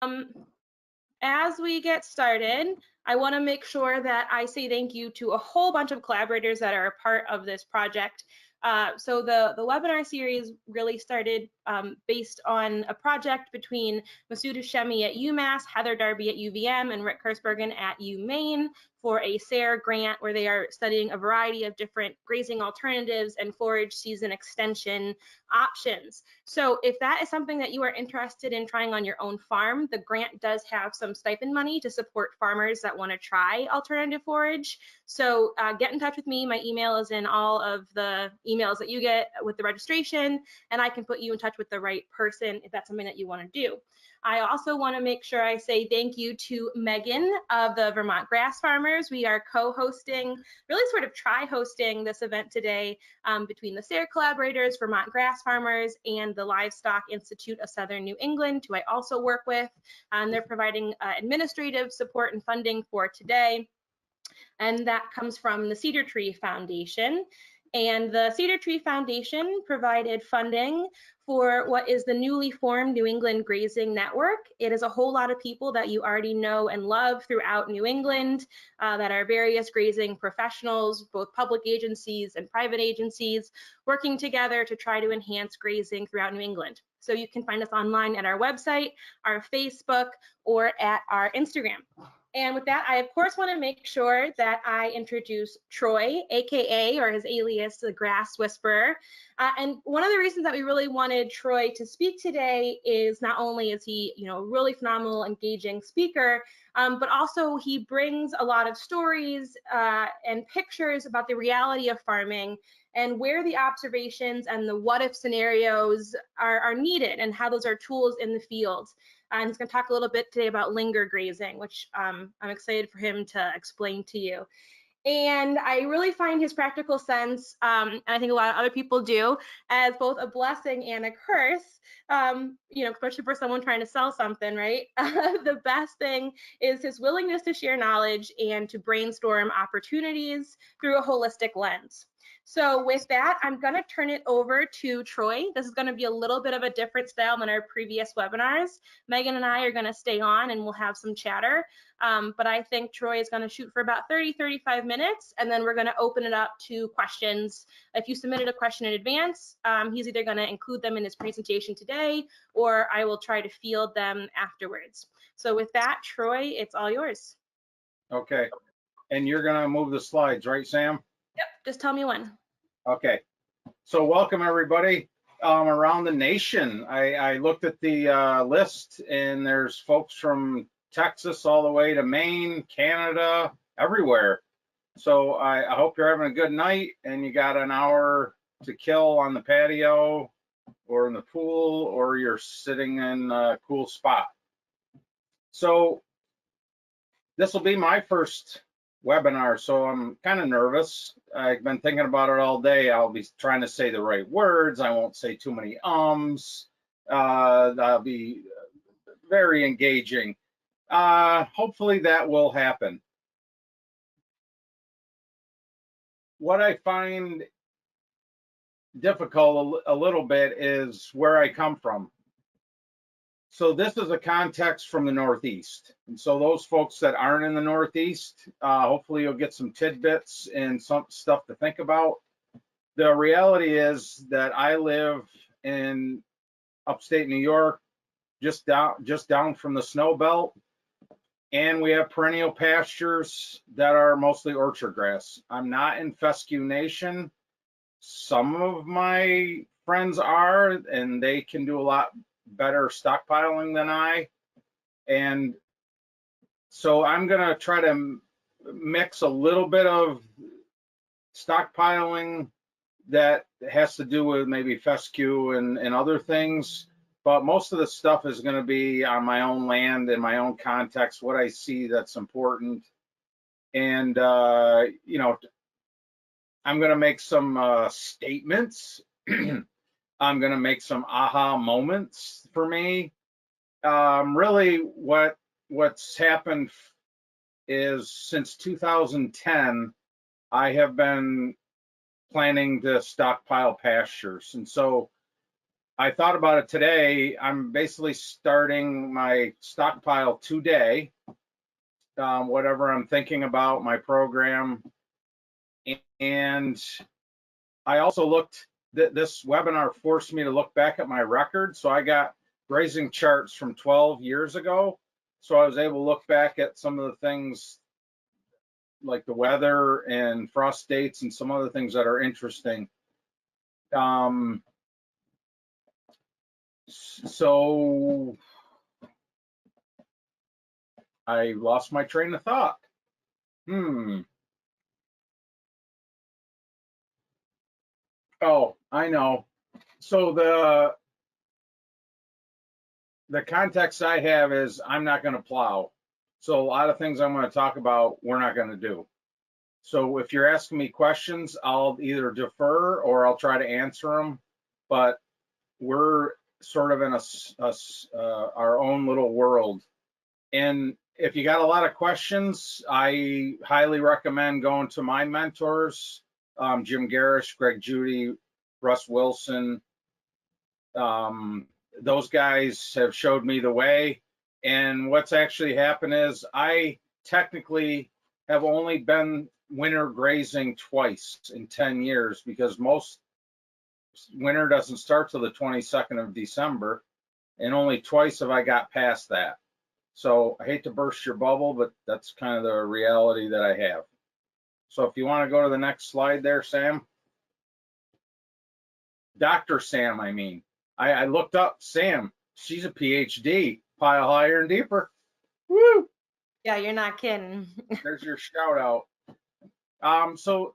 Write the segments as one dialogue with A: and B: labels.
A: Um, as we get started, I want to make sure that I say thank you to a whole bunch of collaborators that are a part of this project. So the webinar series really started based on a project between Masoud Hashemi at UMass, Heather Darby at UVM, and Rick Kersbergen at UMaine for a SARE grant where they are studying a variety of different grazing alternatives and forage season extension options. So if that is something that you are interested in trying on your own farm, the grant does have some stipend money to support farmers that want to try alternative forage. So get in touch with me. My email is in all of the emails that you get with the registration, and I can put you in touch with the right person if that's something that you want to do. I also want to make sure I say thank you to Megan of the Vermont Grass Farmers. We are co-hosting, really sort of tri-hosting this event today between the SARE collaborators, Vermont Grass Farmers, and the Livestock Institute of Southern New England, who I also work with. They're providing administrative support and funding for today. And that comes from the Cedar Tree Foundation. And the Cedar Tree Foundation provided funding for what is the newly formed New England Grazing Network. It is a whole lot of people that you already know and love throughout New England that are various grazing professionals, both public agencies and private agencies, working together to try to enhance grazing throughout New England. So you can find us online at our website, our Facebook, or at our Instagram. And with that, I of course want to make sure that I introduce Troy, AKA, or his alias, the Grass Whisperer. And one of the reasons that we really wanted Troy to speak today is not only is he, a really phenomenal, engaging speaker, but also he brings a lot of stories and pictures about the reality of farming and where the observations and the what if scenarios are needed and how those are tools in the field. And he's going to talk a little bit today about Linga Grazing, which I'm excited for him to explain to you. And I really find his practical sense, and I think a lot of other people do, as both a blessing and a curse, especially for someone trying to sell something, right? The best thing is his willingness to share knowledge and to brainstorm opportunities through a holistic lens. So with that, I'm going to turn it over to Troy. This is going to be a little bit of a different style than our previous webinars. Megan and I are going to stay on and we'll have some chatter. But I think Troy is going to shoot for about 35 minutes, and then we're going to open it up to questions. If you submitted a question in advance, he's either going to include them in his presentation today, or I will try to field them afterwards. So with that, Troy, it's all yours.
B: Okay. And you're going to move the slides, right, Sam?
A: Yep, just tell me when.
B: Okay. So welcome, everybody. Around the nation, I looked at the list, and there's folks from Texas all the way to Maine, Canada, everywhere. So I hope you're having a good night and you got an hour to kill on the patio or in the pool, or you're sitting in a cool spot. So this will be my first webinar, so I'm kind of nervous. I've been thinking about it all day. I'll be trying to say the right words. I won't say too many ums. That'll be very engaging. Hopefully that will happen. What I find difficult a little bit is where I come from. So this is a context from the Northeast. And so those folks that aren't in the Northeast, hopefully you'll get some tidbits and some stuff to think about. The reality is that I live in upstate New York, just down from the snow belt. And we have perennial pastures that are mostly orchard grass. I'm not in fescue nation. Some of my friends are, and they can do a lot better stockpiling than I. And so I'm going to try to mix a little bit of stockpiling that has to do with maybe fescue and other things. But most of the stuff is going to be on my own land, in my own context, what I see that's important. And, I'm going to make some statements. I'm going to make some aha moments for me. Really, what's happened is since 2010, I have been planning to stockpile pastures. And so I thought about it today. I'm basically starting my stockpile today, whatever I'm thinking about, my program. And I also looked, this webinar forced me to look back at my record. So I got grazing charts from 12 years ago. So I was able to look back at some of the things like the weather and frost dates and some other things that are interesting. So I lost my train of thought. Oh, I know. So the context I have is I'm not going to plow. So a lot of things I'm going to talk about, we're not going to do. So if you're asking me questions, I'll either defer or I'll try to answer them. But we're sort of in our own little world. And if you got a lot of questions, I highly recommend going to my mentors, Jim Garish, Greg Judy, Russ Wilson. Those guys have showed me the way. And what's actually happened is I technically have only been winter grazing twice in 10 years because most winter doesn't start till the 22nd of December. And only twice have I got past that. So I hate to burst your bubble, but that's kind of the reality that I have. So if you want to go to the next slide there, Sam. Dr. Sam, I mean. I looked up Sam. She's a PhD, pile higher and deeper. Woo!
A: Yeah, you're not kidding.
B: There's your shout out. So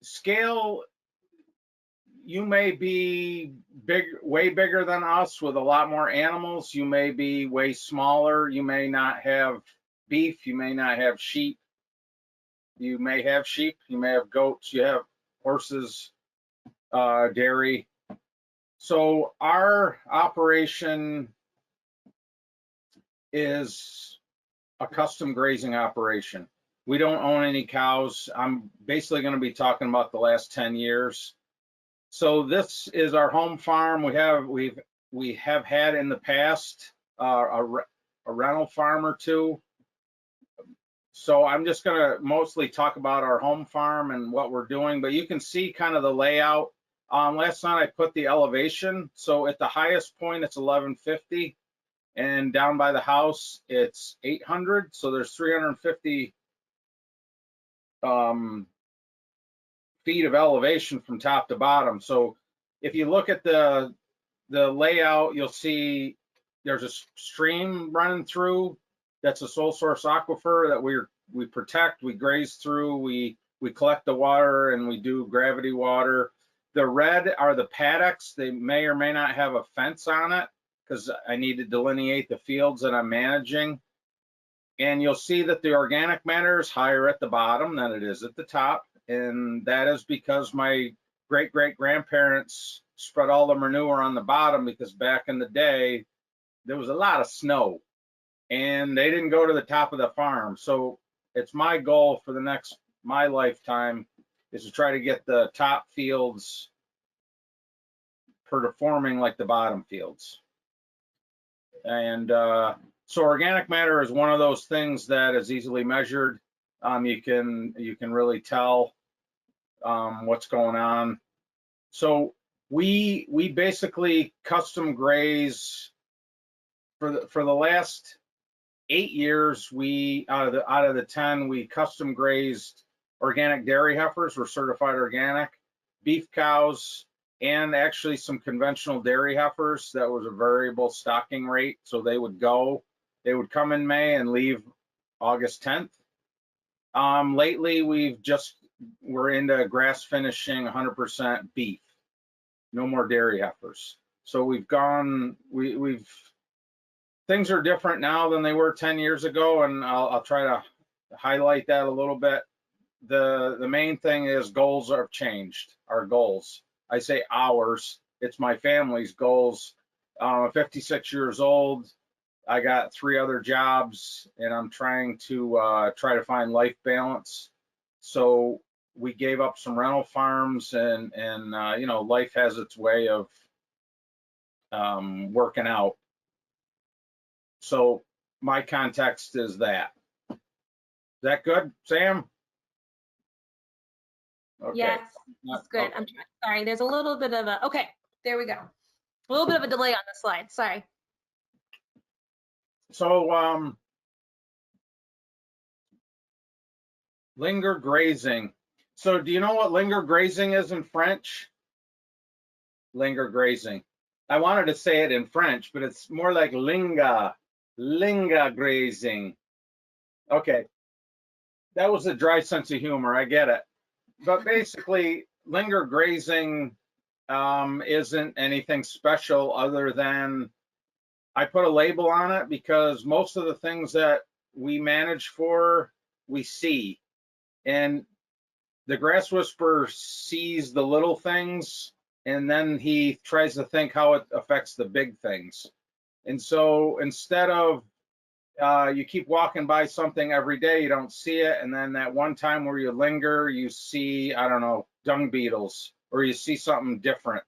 B: scale, you may be big, way bigger than us with a lot more animals. You may be way smaller. You may not have beef. You may not have sheep. You may have sheep. You may have goats. You have horses, dairy. So our operation is a custom grazing operation. We don't own any cows. I'm basically going to be talking about the last 10 years. So this is our home farm. We have had in the past a rental farm or two. So I'm just going to mostly talk about our home farm and what we're doing, but you can see kind of the layout. Last night I put the elevation. So at the highest point, it's 1150. And down by the house, it's 800. So there's 350 feet of elevation from top to bottom. So if you look at the layout, you'll see there's a stream running through. That's a sole source aquifer that we protect, we graze through, we collect the water, and we do gravity water. The red are the paddocks. They may or may not have a fence on it because I need to delineate the fields that I'm managing. And you'll see that the organic matter is higher at the bottom than it is at the top. And that is because my great-great-grandparents spread all the manure on the bottom because back in the day, there was a lot of snow and they didn't go to the top of the farm. So it's my goal for my lifetime is to try to get the top fields performing like the bottom fields. And so organic matter is one of those things that is easily measured. You can really tell what's going on. So we basically custom graze for the last 8 years. We out of the 10, we custom grazed organic dairy heifers. We're certified organic, beef cows, and actually some conventional dairy heifers. That was a variable stocking rate. So they would come in May and leave August 10th. Lately, we're into grass finishing 100% beef, no more dairy heifers. So things are different now than they were 10 years ago, and I'll try to highlight that a little bit. The main thing is goals have changed, our goals. I say ours, it's my family's goals. I'm 56 years old. I got 3 other jobs and I'm trying to find life balance. So we gave up some rental farms and life has its way of working out. So my context is that. Is that good, Sam? Okay.
A: Yes, that's good.
B: Okay.
A: I'm sorry. There's a little bit of a, okay, there we go. A little bit of a delay on the slide. Sorry.
B: So Linga Grazing. So do you know what Linga Grazing is in French? Linga Grazing. I wanted to say it in French, but it's more like Linga Grazing. Okay, that was a dry sense of humor, I get it. But basically, Linga Grazing isn't anything special other than I put a label on it because most of the things that we manage for, we see. And the grass whisperer sees the little things, and then he tries to think how it affects the big things. And so instead of you keep walking by something every day, you don't see it, and then that one time where you linger, you see, I don't know, dung beetles, or you see something different.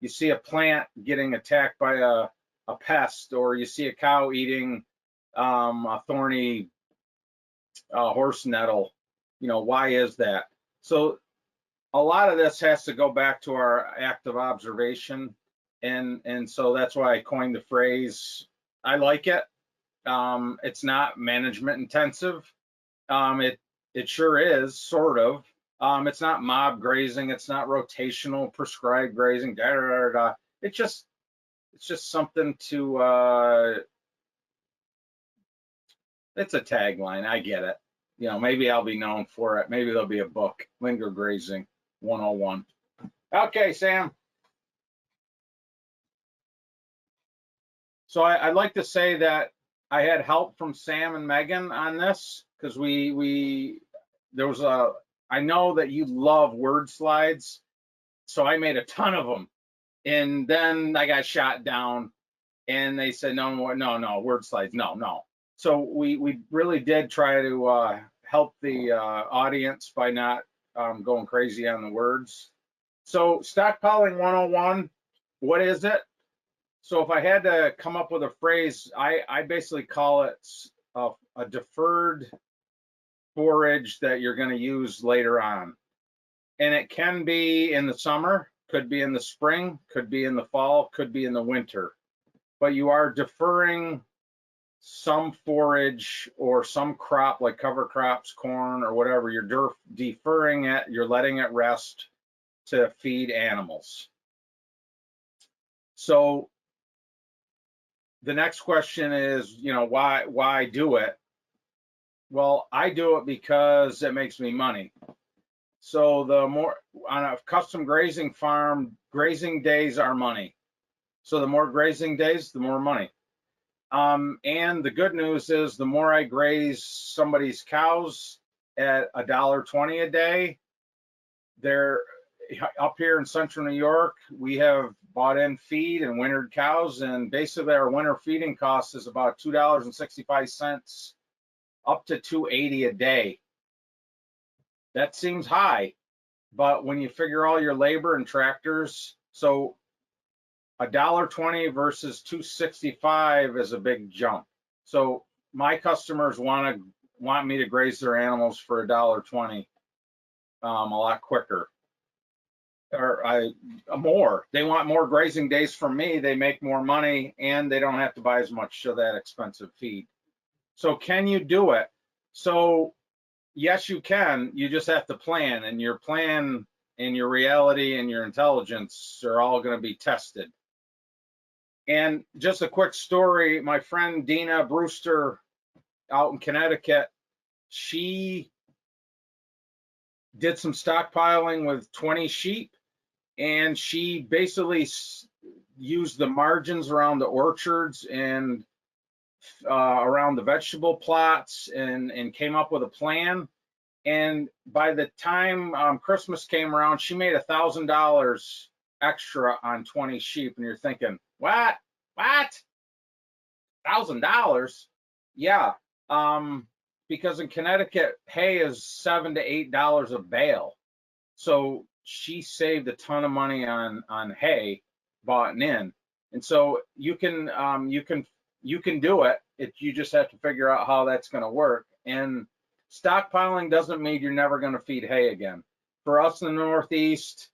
B: You see a plant getting attacked by a pest, or you see a cow eating a thorny horse nettle. You know, why is that? So a lot of this has to go back to our active observation, and so that's why I coined the phrase. I like it. It's not management intensive. It sure is, sort of. It's not mob grazing. It's not rotational prescribed grazing. Da, da, da, da. It's just something to. It's a tagline. I get it. You know, maybe I'll be known for it. Maybe there'll be a book, Linga Grazing 101. Okay, Sam. So I'd like to say that I had help from Sam and Megan on this because there was I know that you love word slides, so I made a ton of them, and then I got shot down, and they said no word slides, no. So we really did try to help the audience by not going crazy on the words. So Stockpiling 101, what is it? So if I had to come up with a phrase, I basically call it a deferred forage that you're going to use later on. And it can be in the summer, could be in the spring, could be in the fall, could be in the winter. But you are deferring some forage or some crop like cover crops, corn or whatever. You're deferring it, you're letting it rest to feed animals. So the next question is, you know, why do it? Well, I do it because it makes me money. So the more on a custom grazing farm, grazing days are money. So the more grazing days, the more money. And the good news is the more I graze somebody's cows at $1.20 a day, they're up here in central New York, we have bought in feed and wintered cows, and basically our winter feeding cost is about $2.65 up to $2.80 a day. That seems high, but when you figure all your labor and tractors, so $1.20 versus $2.65 is a big jump. So my customers want me to graze their animals for $1.20 a lot quicker. Or more. They want more grazing days from me. They make more money, and they don't have to buy as much of that expensive feed. So can you do it? So yes, you can. You just have to plan, and your plan and your reality and your intelligence are all going to be tested. And just a quick story, my friend Dina Brewster out in Connecticut, she did some stockpiling with 20 sheep, and she basically used the margins around the orchards and around the vegetable plots and came up with a plan. And by the time Christmas came around, she made $1,000 extra on 20 sheep. And you're thinking, what? $1,000? Yeah. Because in Connecticut, hay is $7 to $8 a bale. So she saved a ton of money on hay bought in. And so you can do it. You just have to figure out how that's going to work. And stockpiling doesn't mean you're never going to feed hay again. For us in the Northeast,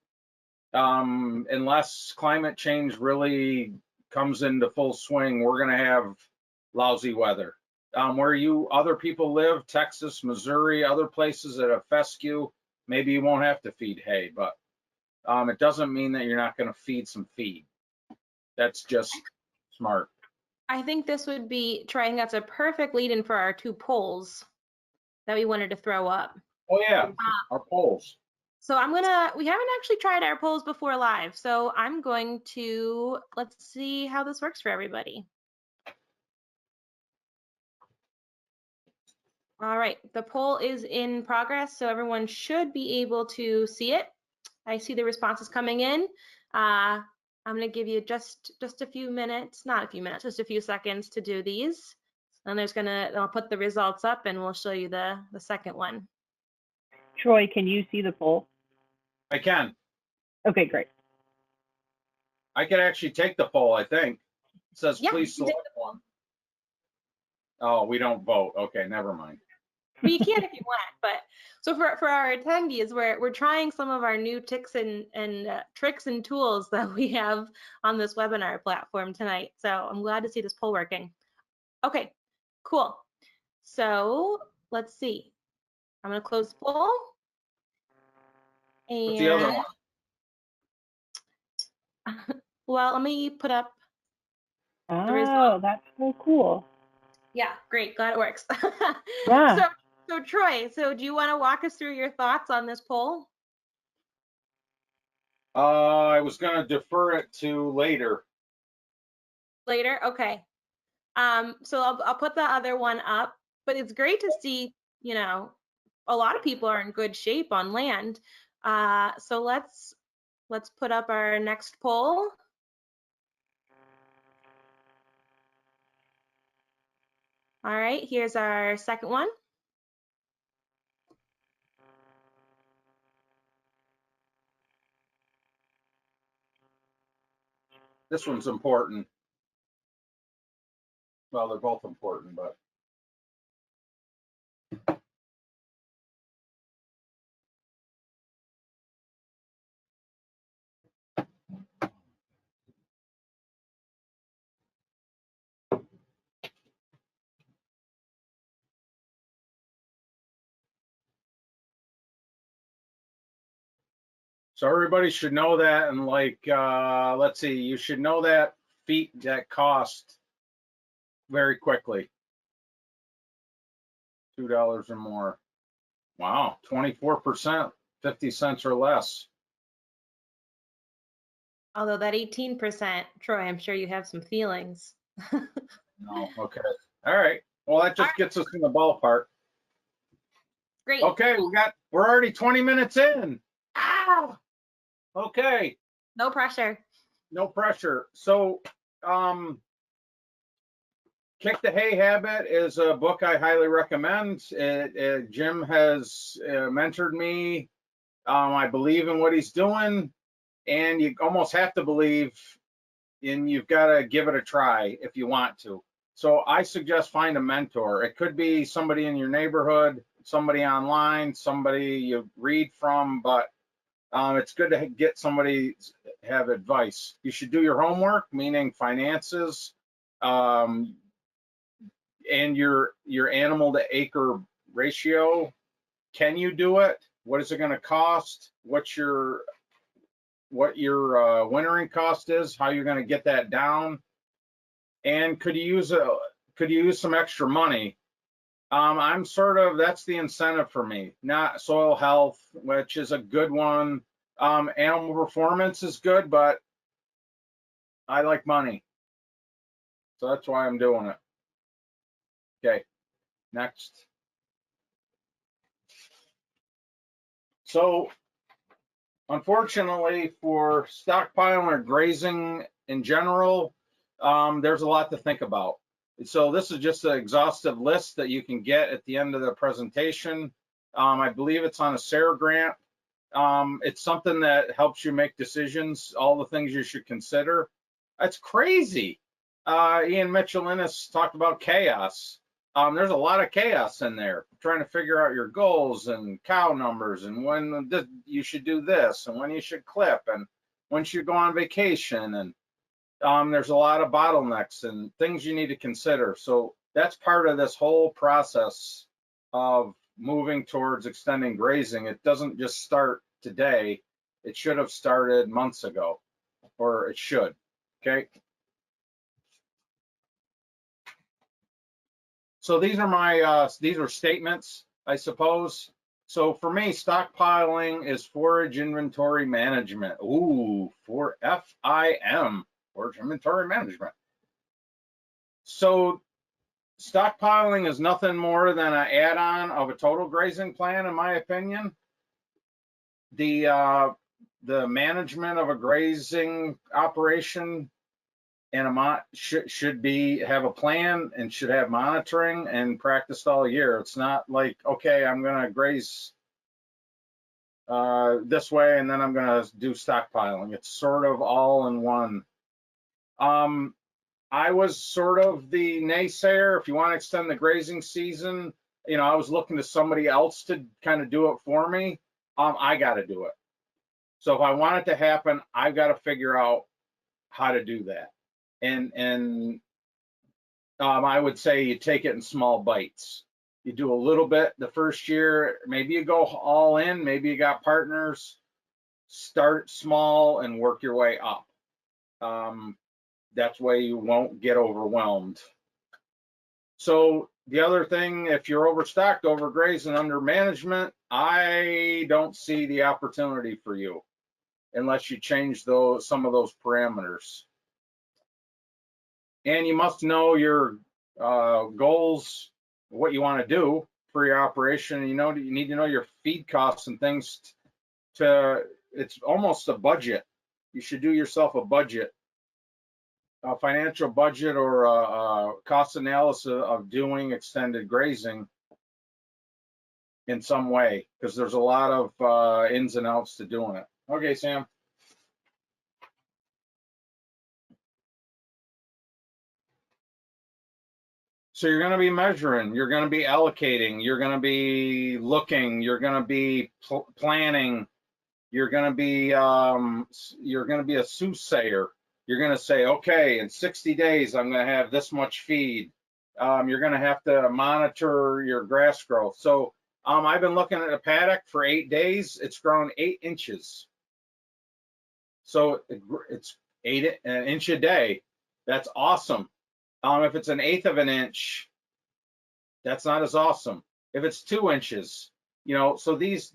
B: unless climate change really comes into full swing, we're going to have lousy weather. Where other people live, Texas, Missouri, other places that have fescue, maybe you won't have to feed hay, but it doesn't mean that you're not going to feed some feed. That's just smart.
A: I think this would be, Troy, that's a perfect lead in for our 2 polls that we wanted to throw up.
B: Oh yeah, our polls.
A: So we haven't actually tried our polls before live. So I'm going to, let's see how this works for everybody. All right, the poll is in progress, so everyone should be able to see it. I see the responses coming in. I'm gonna give you just a few minutes, not a few minutes, just a few seconds to do these. And I'll put the results up and we'll show you the second one.
C: Troy, can you see the poll?
B: I can.
C: Okay, great.
B: I can actually take the poll, I think. It says,
A: Yeah,
B: please select one. Oh, we don't vote. Okay, never mind.
A: Well, you can if you want, but so for our attendees, we're trying some of our new tricks and tricks and tools that we have on this webinar platform tonight. So I'm glad to see this poll working. Okay, cool. So let's see. I'm gonna close the poll. And
B: what's the other one?
A: well, let me put up the
C: Oh,
A: result.
C: that's so cool.
A: Yeah, great. Glad it works.
C: Yeah.
A: So Troy, do you want to walk us through your thoughts on this poll?
B: I was going to defer it to later.
A: Later, okay. So I'll put the other one up, but it's great to see, a lot of people are in good shape on land. So let's put up our next poll. All right, here's our second one.
B: This one's important. Well, they're both important, but. So everybody should know that, and let's see, you should know that cost very quickly. $2 or more. Wow, 24%, 50 cents or less.
A: Although that 18%, Troy, I'm sure you have some feelings.
B: No, okay. All right. Well, that just gets us in the ballpark.
A: Great.
B: Okay, we're already 20 minutes in. Ow! Okay.
A: No pressure.
B: No pressure. So, Kick the Hay Habit is a book I highly recommend. Jim has mentored me. I believe in what he's doing, and you almost have to believe, and you've got to give it a try if you want to. So I suggest find a mentor. It could be somebody in your neighborhood, somebody online, somebody you read from, but it's good to get somebody have advice. You should do your homework, meaning finances, and your animal to acre ratio. Can you do it? What is it going to cost? What your wintering cost is? How you're going to get that down? And could you use some extra money? That's the incentive for me, not soil health, which is a good one. Animal performance is good, but I like money. So that's why I'm doing it. Okay, next. So unfortunately for stockpiling or grazing in general, there's a lot to think about. So this is just an exhaustive list that you can get at the end of the presentation. I believe it's on a SARE grant. It's something that helps you make decisions, all the things you should consider. That's crazy. Ian Michelinus talked about chaos. There's a lot of chaos in there, trying to figure out your goals and cow numbers and when you should do this and when you should clip and when you should go on vacation. And there's a lot of bottlenecks and things you need to consider. So that's part of this whole process of moving towards extending grazing. It doesn't just start today. It should have started months ago, or it should. Okay. So these are statements, I suppose. So for me, stockpiling is forage inventory management. Ooh, for FIM, forage inventory management. So stockpiling is nothing more than an add-on of a total grazing plan, in my opinion. The management of a grazing operation and should have a plan and should have monitoring and practiced all year. It's not like, okay, I'm gonna graze this way and then I'm gonna do stockpiling. It's sort of all in one. I was sort of the naysayer. If you want to extend the grazing season, you know, I was looking to somebody else to kind of do it for me. I got to do it. So if I want it to happen, I've got to figure out how to do that. And I would say you take it in small bites. You do a little bit the first year, maybe you go all in, maybe you got partners. Start small and work your way up. That's way you won't get overwhelmed. So the other thing, if you're overstocked, overgrazed, and under management, I don't see the opportunity for you unless you change some of those parameters. And you must know your goals, what you want to do for your operation. You need to know your feed costs and things. It's almost a budget. You should do yourself a budget, a financial budget, or a cost analysis of doing extended grazing in some way, because there's a lot of ins and outs to doing it. Okay, Sam. So you're going to be measuring, you're going to be allocating, you're going to be looking, you're going to be planning, you're going to be a soothsayer. You're going to say, okay, in 60 days, I'm going to have this much feed. You're going to have to monitor your grass growth. So I've been looking at a paddock for 8 days. It's grown 8 inches. So it's an inch a day. That's awesome. If it's 1/8 of an inch, that's not as awesome. If it's 2 inches, so these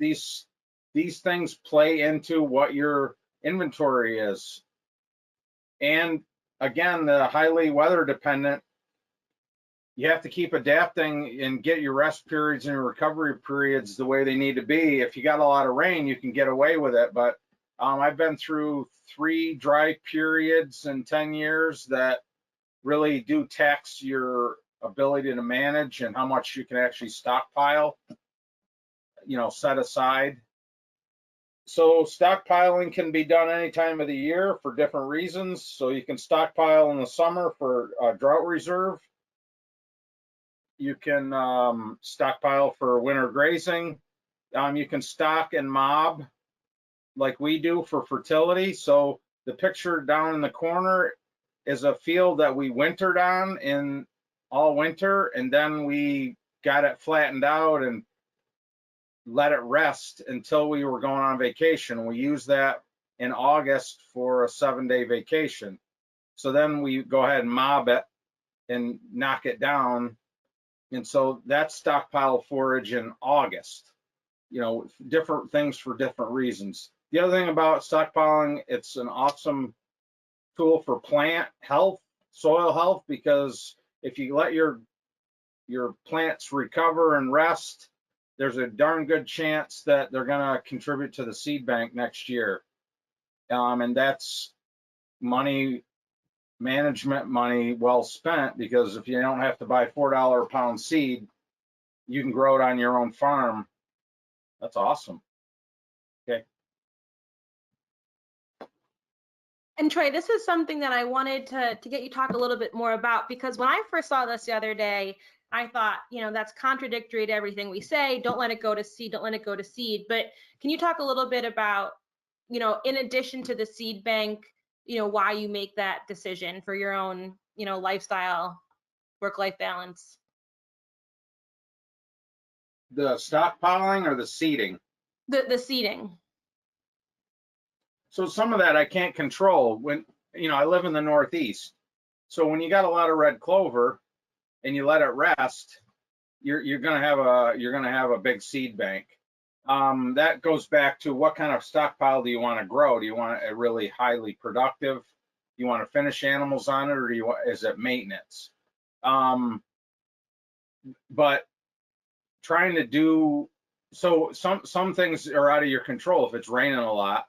B: things play into what your inventory is. And again, the highly weather dependent, you have to keep adapting and get your rest periods and your recovery periods the way they need to be. If you got a lot of rain, you can get away with it. But I've been through 3 dry periods in 10 years that really do tax your ability to manage and how much you can actually stockpile, set aside. So stockpiling can be done any time of the year for different reasons. So you can stockpile in the summer for drought reserve. You can stockpile for winter grazing. You can stock and mob like we do for fertility. So the picture down in the corner is a field that we wintered on in all winter, and then we got it flattened out and let it rest until we were going on vacation. We used that in August for a 7-day vacation. So then we go ahead and mob it and knock it down. And so that's stockpile forage in August. Different things for different reasons. The other thing about stockpiling, it's an awesome tool for plant health, soil health, because if you let your plants recover and rest, there's a darn good chance that they're going to contribute to the seed bank next year. And that's management money well spent, because if you don't have to buy $4 a pound seed, you can grow it on your own farm. That's awesome. Okay.
A: And Troy, this is something that I wanted to get you to talk a little bit more about, because when I first saw this the other day, I thought, you know, that's contradictory to everything we say. Don't let it go to seed, don't let it go to seed. But can you talk a little bit about, you know, in addition to the seed bank, you know, why you make that decision for your own, you know, lifestyle, work-life balance?
B: The stockpiling or the seeding?
A: The seeding.
B: So some of that I can't control. When, you know, I live in the Northeast. So when you got a lot of red clover and you let it rest, you're gonna have a big seed bank. That goes back to what kind of stockpile do you want to grow? Do you want it really highly productive? Do you want to finish animals on it, or is it maintenance? But trying to do so, some things are out of your control. If it's raining a lot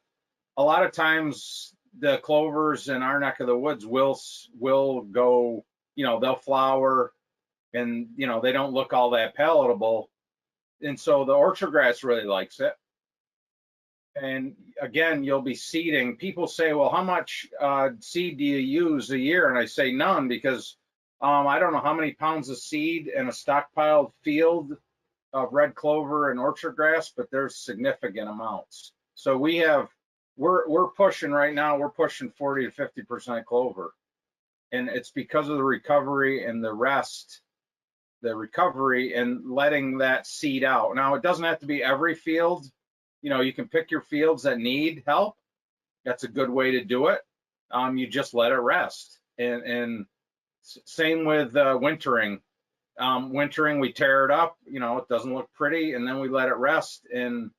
B: of times the clovers in our neck of the woods will go, you know, they'll flower, and you know, they don't look all that palatable, and so the orchard grass really likes it. And again, you'll be seeding. People say, well, how much seed do you use a year? And I say none, because I don't know how many pounds of seed in a stockpiled field of red clover and orchard grass, but there's significant amounts. So we're pushing right now, we're pushing 40 to 50% clover. And it's because of the recovery and the rest, the recovery and letting that seed out. Now, it doesn't have to be every field. You know, you can pick your fields that need help. That's a good way to do it. You just let it rest. And same with wintering. Wintering, we tear it up, you know, it doesn't look pretty, and then we let it rest, and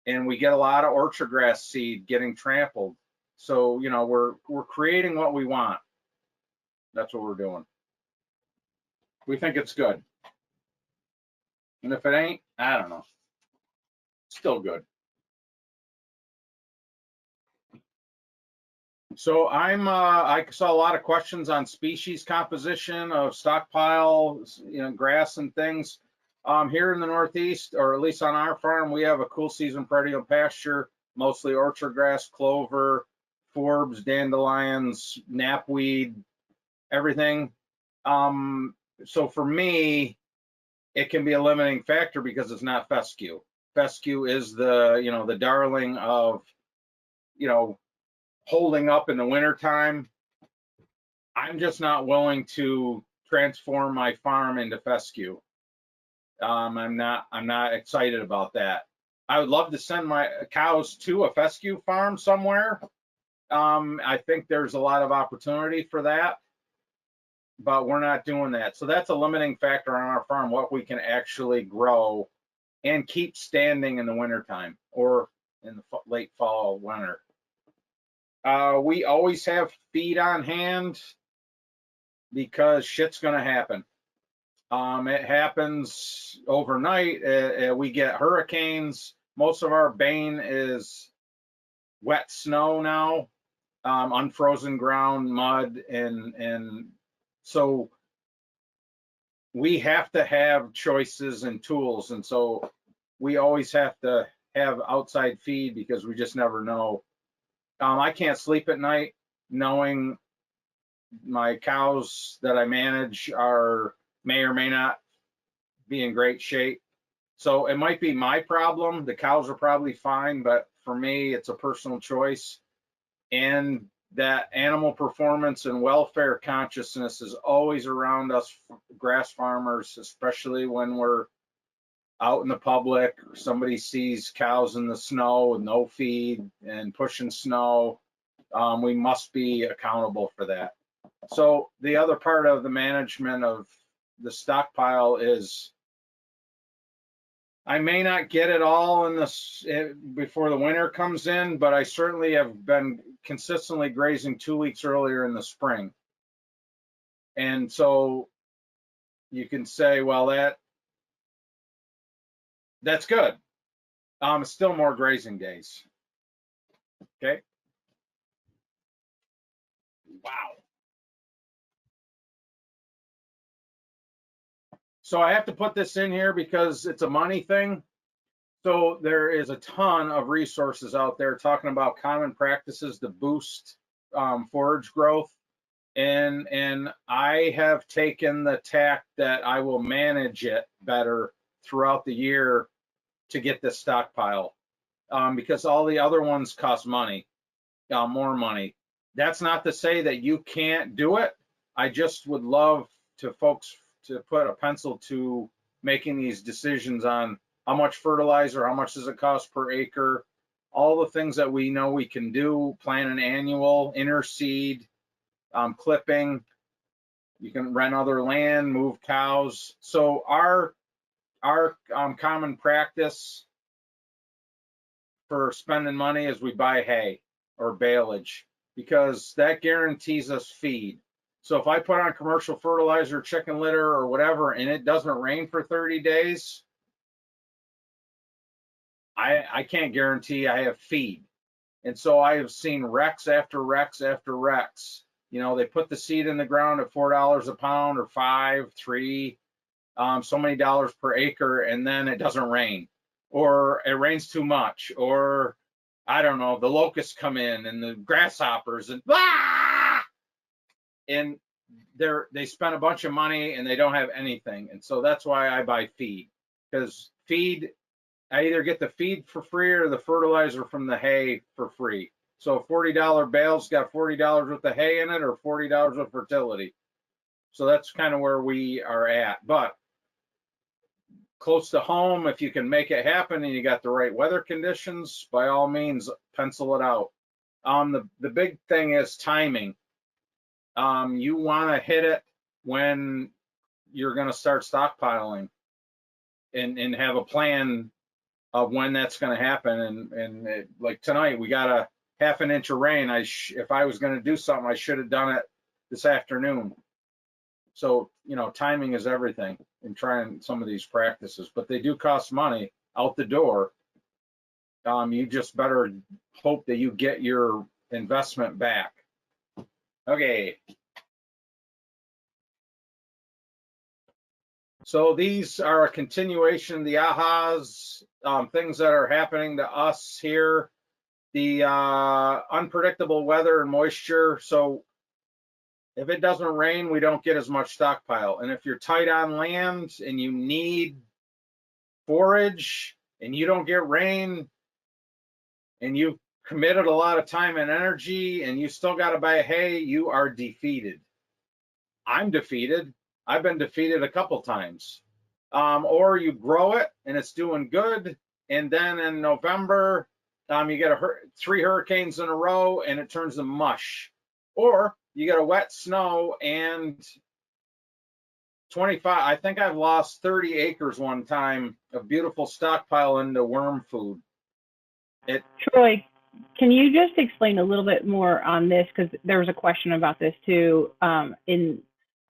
B: we get a lot of orchard grass seed getting trampled. So, you know, we're creating what we want. That's what we're doing. We think it's good. And if it ain't, I don't know. Still good. So I saw a lot of questions on species composition of stockpile, you know, grass and things. Here in the Northeast, or at least on our farm, we have a cool season perennial pasture, mostly orchard grass, clover, forbs, dandelions, knapweed, everything. So for me, it can be a limiting factor because it's not fescue. Fescue is the, you know, the darling of, you know, holding up in the wintertime. I'm just not willing to transform my farm into fescue. I'm not excited about that. I would love to send my cows to a fescue farm somewhere. I think there's a lot of opportunity for that, but we're not doing that. So that's a limiting factor on our farm, what we can actually grow and keep standing in the wintertime or in the late fall, winter. We always have feed on hand because shit's gonna happen. It happens overnight. We get hurricanes. Most of our bane is wet snow now, unfrozen ground, mud, and so we have to have choices and tools. And so we always have to have outside feed because we just never know. I can't sleep at night knowing my cows that I manage may or may not be in great shape. So it might be my problem. The cows are probably fine, but for me, it's a personal choice. And that animal performance and welfare consciousness is always around us grass farmers, especially when we're out in the public. Somebody sees cows in the snow with no feed and pushing snow. We must be accountable for that. So the other part of the management of the stockpile is I may not get it all in this before the winter comes in, but I certainly have been consistently grazing 2 weeks earlier in the spring. And so you can say, well, that's good. Still more grazing days. Okay. Wow. So I have to put this in here because it's a money thing. So there is a ton of resources out there talking about common practices to boost forage growth. And I have taken the tack that I will manage it better throughout the year to get this stockpile, because all the other ones cost money, more money. That's not to say that you can't do it. I just would love to folks to put a pencil to making these decisions on how much fertilizer, how much does it cost per acre, all the things that we know we can do, plant an annual, interseed, clipping, you can rent other land, move cows. So our common practice for spending money is we buy hay or baleage, because that guarantees us feed. So if I put on commercial fertilizer, chicken litter, or whatever, and it doesn't rain for 30 days, I can't guarantee I have feed. And so I have seen wrecks after wrecks after wrecks. You know, they put the seed in the ground at $4 a pound or $5, $3, so many dollars per acre, and then it doesn't rain, or it rains too much, or I don't know, the locusts come in and the grasshoppers and blah! And they spend a bunch of money and they don't have anything. And so that's why I buy feed, because feed, I either get the feed for free or the fertilizer from the hay for free. So a $40 bale's got $40 worth of hay in it, or $40 of fertility. So that's kind of where we are at. But close to home, if you can make it happen and you got the right weather conditions, by all means, pencil it out. The big thing is timing. You want to hit it when you're going to start stockpiling, and have a plan of when that's going to happen. And like tonight, we got a half an inch of rain. If I was going to do something, I should have done it this afternoon. So, you know, timing is everything in trying some of these practices, but they do cost money out the door. You just better hope that you get your investment back. Okay. So these are a continuation of the ahas, things that are happening to us here. The unpredictable weather and moisture. So if it doesn't rain, we don't get as much stockpile. And if you're tight on land and you need forage and you don't get rain, and you've committed a lot of time and energy and you still got to buy hay, you are defeated. I'm defeated. I've been defeated a couple times. Or you grow it and it's doing good, and then in November, you get 3 hurricanes in a row and it turns to mush. Or you get a wet snow and 25, I think I've lost 30 acres one time of beautiful stockpile into worm food.
C: Troy, can you just explain a little bit more on this? Because there was a question about this too, in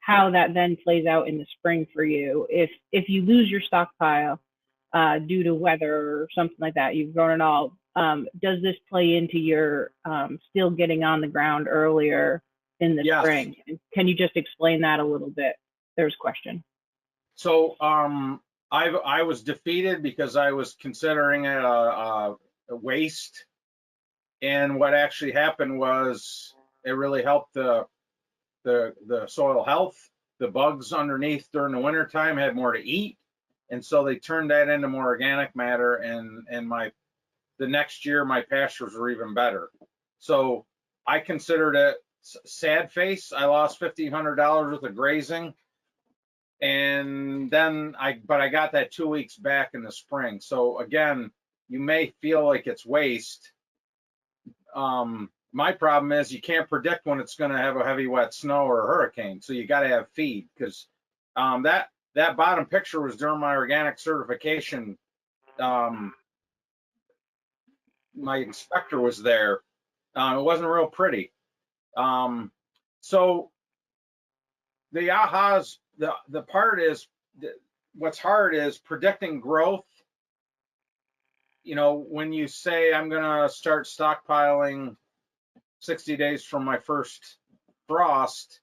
C: how that then plays out in the spring for you. If you lose your stockpile due to weather or something like that, you've grown it all, does this play into your still getting on the ground earlier in the spring? Can you just explain that a little bit? There's a question.
B: So I was defeated because I was considering it a waste, and what actually happened was it really helped the soil health. The bugs underneath during the winter time had more to eat, and so they turned that into more organic matter, and the next year my pastures were even better. So I considered it sad face. I lost $1,500 worth of grazing, and then I got that 2 weeks back in the spring. So again, you may feel like it's waste. My problem is you can't predict when it's going to have a heavy wet snow or a hurricane, so you got to have feed, because that bottom picture was during my organic certification. My inspector was there. It wasn't real pretty. So the ahas, the part is, what's hard is predicting growth. You know, when you say I'm going to start stockpiling 60 days from my first frost,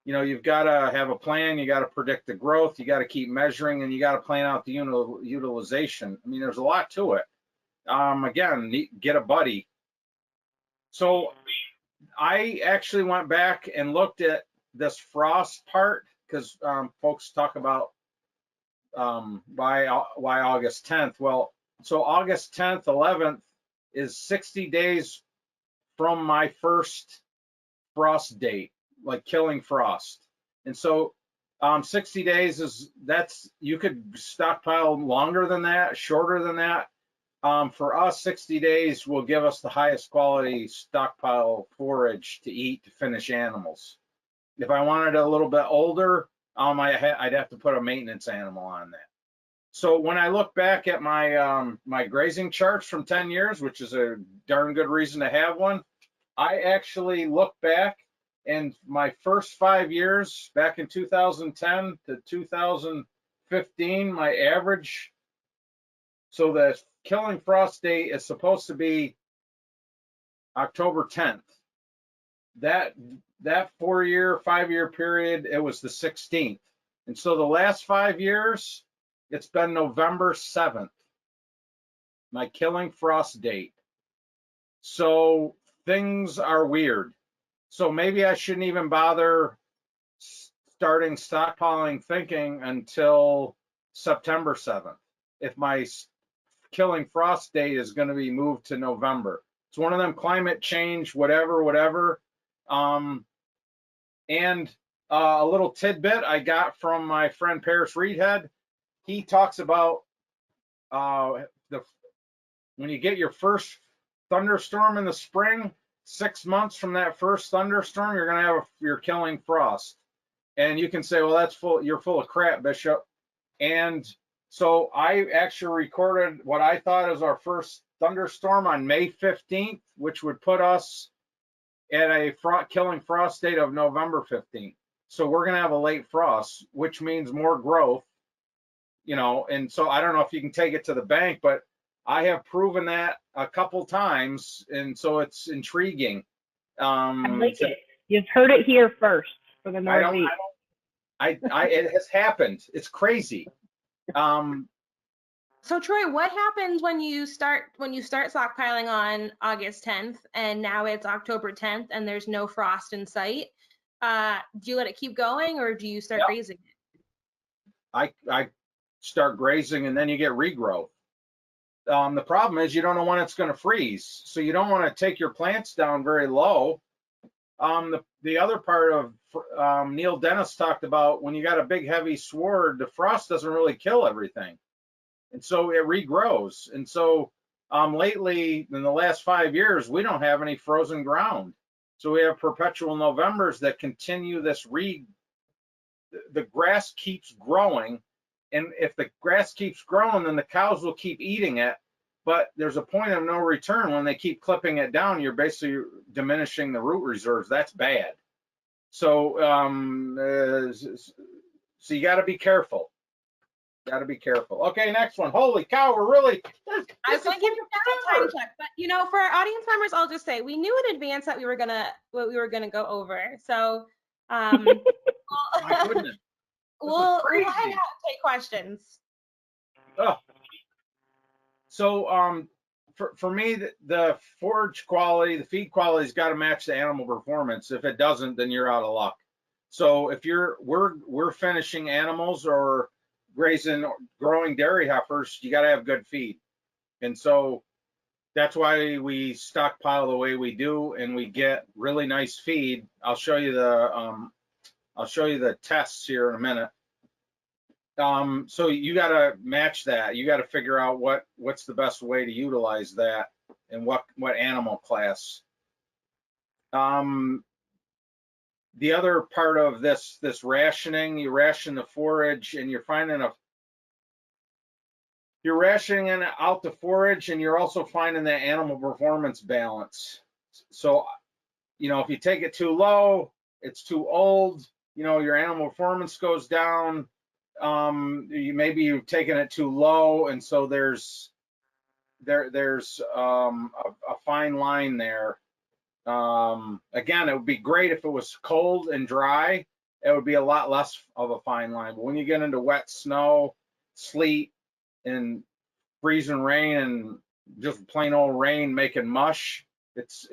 B: you know, you've got to have a plan. You got to predict the growth. You got to keep measuring, and you got to plan out the utilization. I mean, there's a lot to it. Again, get a buddy. So I actually went back and looked at this frost part because folks talk about why August 10th. Well, so August 10th, 11th is 60 days from my first frost date, like killing frost. And so 60 days you could stockpile longer than that, shorter than that. For us, 60 days will give us the highest quality stockpile forage to eat to finish animals. If I wanted it a little bit older, I'd have to put a maintenance animal on that. So when I look back at my my grazing charts from 10 years, which is a darn good reason to have one, I actually look back, and my first 5 years, back in 2010 to 2015, my average, so the killing frost date is supposed to be October 10th. That 5-year period, it was the 16th. And so the last 5 years, it's been November 7th, my killing frost date. So things are weird. So maybe I shouldn't even bother starting stockpiling thinking until September 7th, if my killing frost date is going to be moved to November. It's one of them climate change, whatever. And a little tidbit I got from my friend Paris Reedhead. He talks about when you get your first thunderstorm in the spring, 6 months from that first thunderstorm, you're going to have your killing frost. And you can say, well, you're full of crap, Bishop. And so I actually recorded what I thought is our first thunderstorm on May 15th, which would put us at a killing frost date of November 15th. So we're going to have a late frost, which means more growth, and so I don't know if you can take it to the bank, but I have proven that a couple times, and so it's intriguing.
C: I like it. You've heard it here first for the Northeast.
B: It has happened. It's crazy.
A: So Troy, what happens when you start stockpiling on August 10th and now it's October 10th and there's no frost in sight? Do you let it keep going, or do you start grazing it?
B: I start grazing, and then you get regrowth. The problem is you don't know when it's going to freeze, so you don't want to take your plants down very low. The other part of Neil Dennis talked about, when you got a big heavy sward, the frost doesn't really kill everything, and so it regrows. And so lately, in the last 5 years, we don't have any frozen ground, so we have perpetual Novembers that continue this the grass keeps growing. And if the grass keeps growing, then the cows will keep eating it. But there's a point of no return. When they keep clipping it down, you're basically diminishing the root reserves. That's bad. So, so you got to be careful. Got to be careful. Okay, next one. Holy cow, we're really.
A: I was going to give you a time check, but for our audience members, I'll just say we knew in advance that what we were gonna go over. So,
B: My goodness.
A: we'll hang out and take questions.
B: Oh. So for me, the forage quality, the feed quality has got to match the animal performance. If it doesn't, then you're out of luck. So if we're finishing animals or grazing, growing dairy heifers, you got to have good feed. And so that's why we stockpile the way we do, and we get really nice feed. I'll show you the tests here in a minute. So you got to match that. You got to figure out what's the best way to utilize that, and what animal class. The other part of this rationing, you ration the forage, and you're rationing out the forage, and you're also finding that animal performance balance. So, if you take it too low, it's too old, your animal performance goes down. Maybe you've taken it too low, and so there's a fine line there. Again, it would be great if it was cold and dry. It would be a lot less of a fine line. But when you get into wet snow, sleet, and freezing rain, and just plain old rain making mush, it's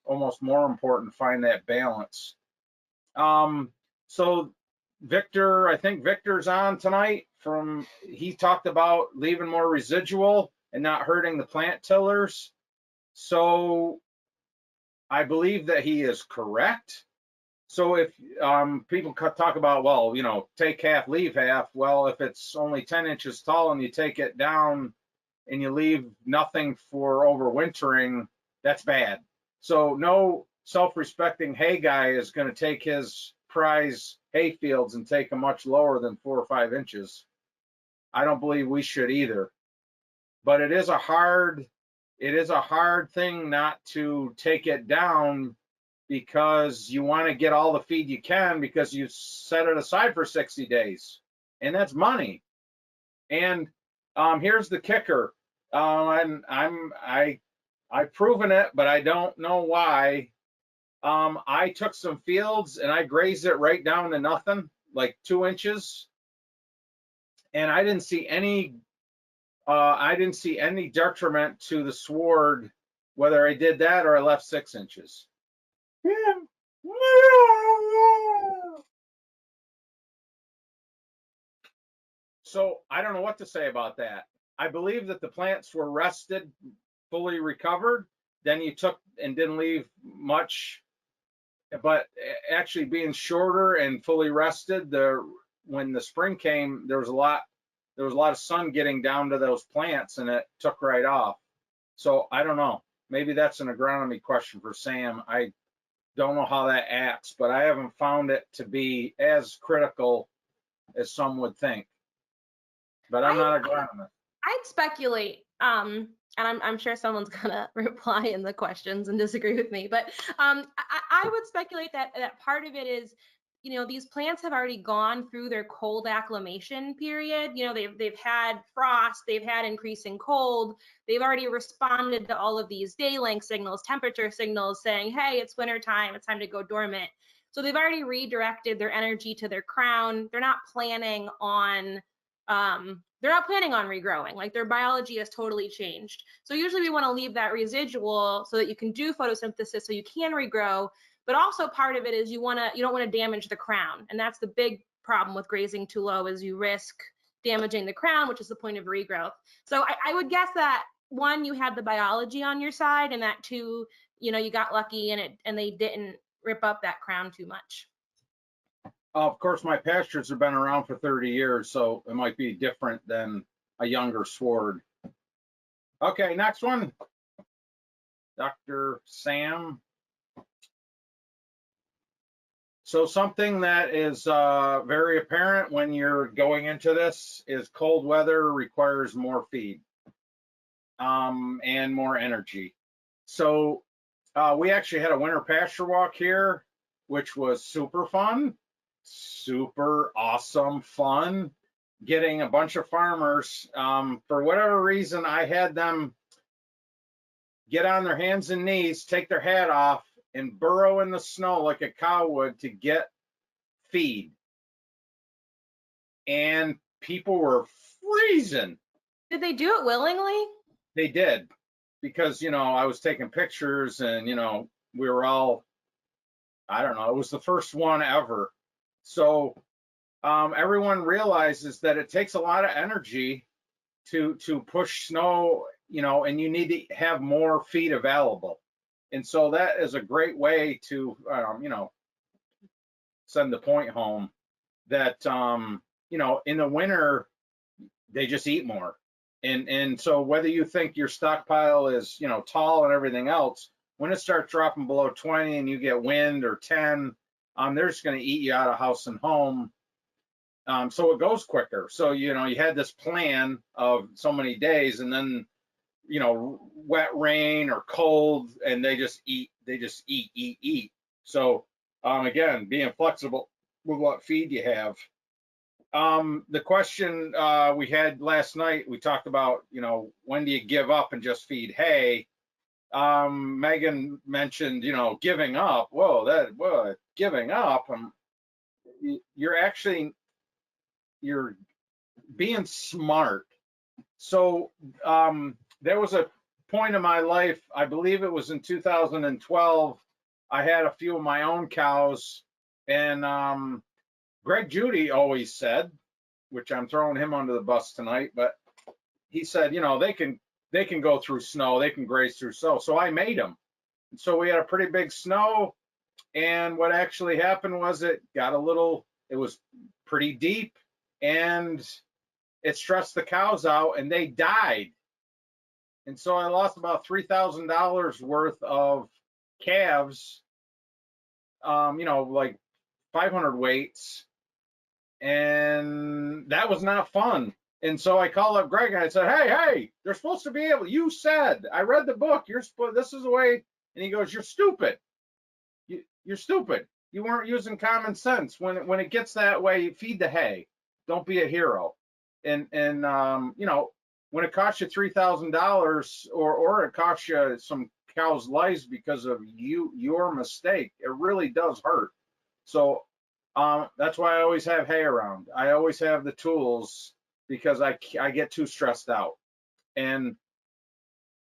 B: almost more important to find that balance. So Victor, I think Victor's on tonight. He talked about leaving more residual and not hurting the plant tillers. So I believe that he is correct. So if people talk about, well, take half, leave half. Well, if it's only 10 inches tall and you take it down and you leave nothing for overwintering, that's bad. So no self-respecting hay guy is going to take his prize hay fields and take them much lower than 4 or 5 inches. I don't believe we should either. But it is a hard thing not to take it down, because you want to get all the feed you can because you set it aside for 60 days, and that's money. And here's the kicker. I've proven it, but I don't know why. I took some fields and I grazed it right down to nothing, like 2 inches, and I didn't see any detriment to the sward, whether I did that or I left 6 inches. So I don't know what to say about that. I believe that the plants were rested, fully recovered. Then you took and didn't leave much, but actually being shorter and fully rested, when the spring came, there was a lot of sun getting down to those plants, and it took right off. So I don't know. Maybe that's an agronomy question for Sam. I don't know how that acts, but I haven't found it to be as critical as some would think. But I'm not an agronomist.
A: I'd speculate, and I'm sure someone's gonna reply in the questions and disagree with me, but I would speculate that part of it is, these plants have already gone through their cold acclimation period. They've had frost, they've had increasing cold, they've already responded to all of these day length signals, temperature signals saying, hey, it's winter time, it's time to go dormant. So they've already redirected their energy to their crown. They're not planning on regrowing. Like, their biology has totally changed. So usually we want to leave that residual so that you can do photosynthesis, so you can regrow. But also part of it is you don't want to damage the crown, and that's the big problem with grazing too low, is you risk damaging the crown, which is the point of regrowth. So I would guess that, one, you had the biology on your side, and that two, you got lucky and they didn't rip up that crown too much.
B: Of course, my pastures have been around for 30 years, so it might be different than a younger sward. Okay, next one. Dr. Sam. So something that is very apparent when you're going into this is cold weather requires more feed and more energy. So we actually had a winter pasture walk here, which was super fun, super awesome fun. Getting a bunch of farmers, for whatever reason, I had them get on their hands and knees, take their hat off, and burrow in the snow like a cow would to get feed. And people were freezing.
A: Did they do it willingly?
B: They did, because, I was taking pictures and, we were all, I don't know, it was the first one ever. So everyone realizes that it takes a lot of energy to push snow, and you need to have more feed available. And so that is a great way to, send the point home that, in the winter, they just eat more. And so whether you think your stockpile is, tall and everything else, when it starts dropping below 20 and you get wind or 10, they're just going to eat you out of house and home. So it goes quicker. So, you had this plan of so many days, and then, wet rain or cold, and they just eat. So, again, being flexible with what feed you have. The question we had last night, we talked about, when do you give up and just feed hay? Megan mentioned, giving up. Whoa, giving up. You're being smart. So there was point in my life, I believe it was in 2012, I had a few of my own cows, and Greg Judy always said, which I'm throwing him under the bus tonight, but he said, you know, they can go through snow, they can graze through snow. So I made them. And so we had a pretty big snow, and what actually happened was it was pretty deep, and it stressed the cows out and they died. And so I lost about $3,000 worth of calves, you know, like 500 weights. And that was not fun. And so I called up Greg and I said, hey, they're supposed to be able, you said, I read the book, this is the way. And he goes, you're stupid. You're stupid. You weren't using common sense. When it gets that way, feed the hay. Don't be a hero. And you know, when it costs you $3,000 or it costs you some cows' lives because of your mistake, it really does hurt. So that's why I always have hay around. I always have the tools because I get too stressed out. And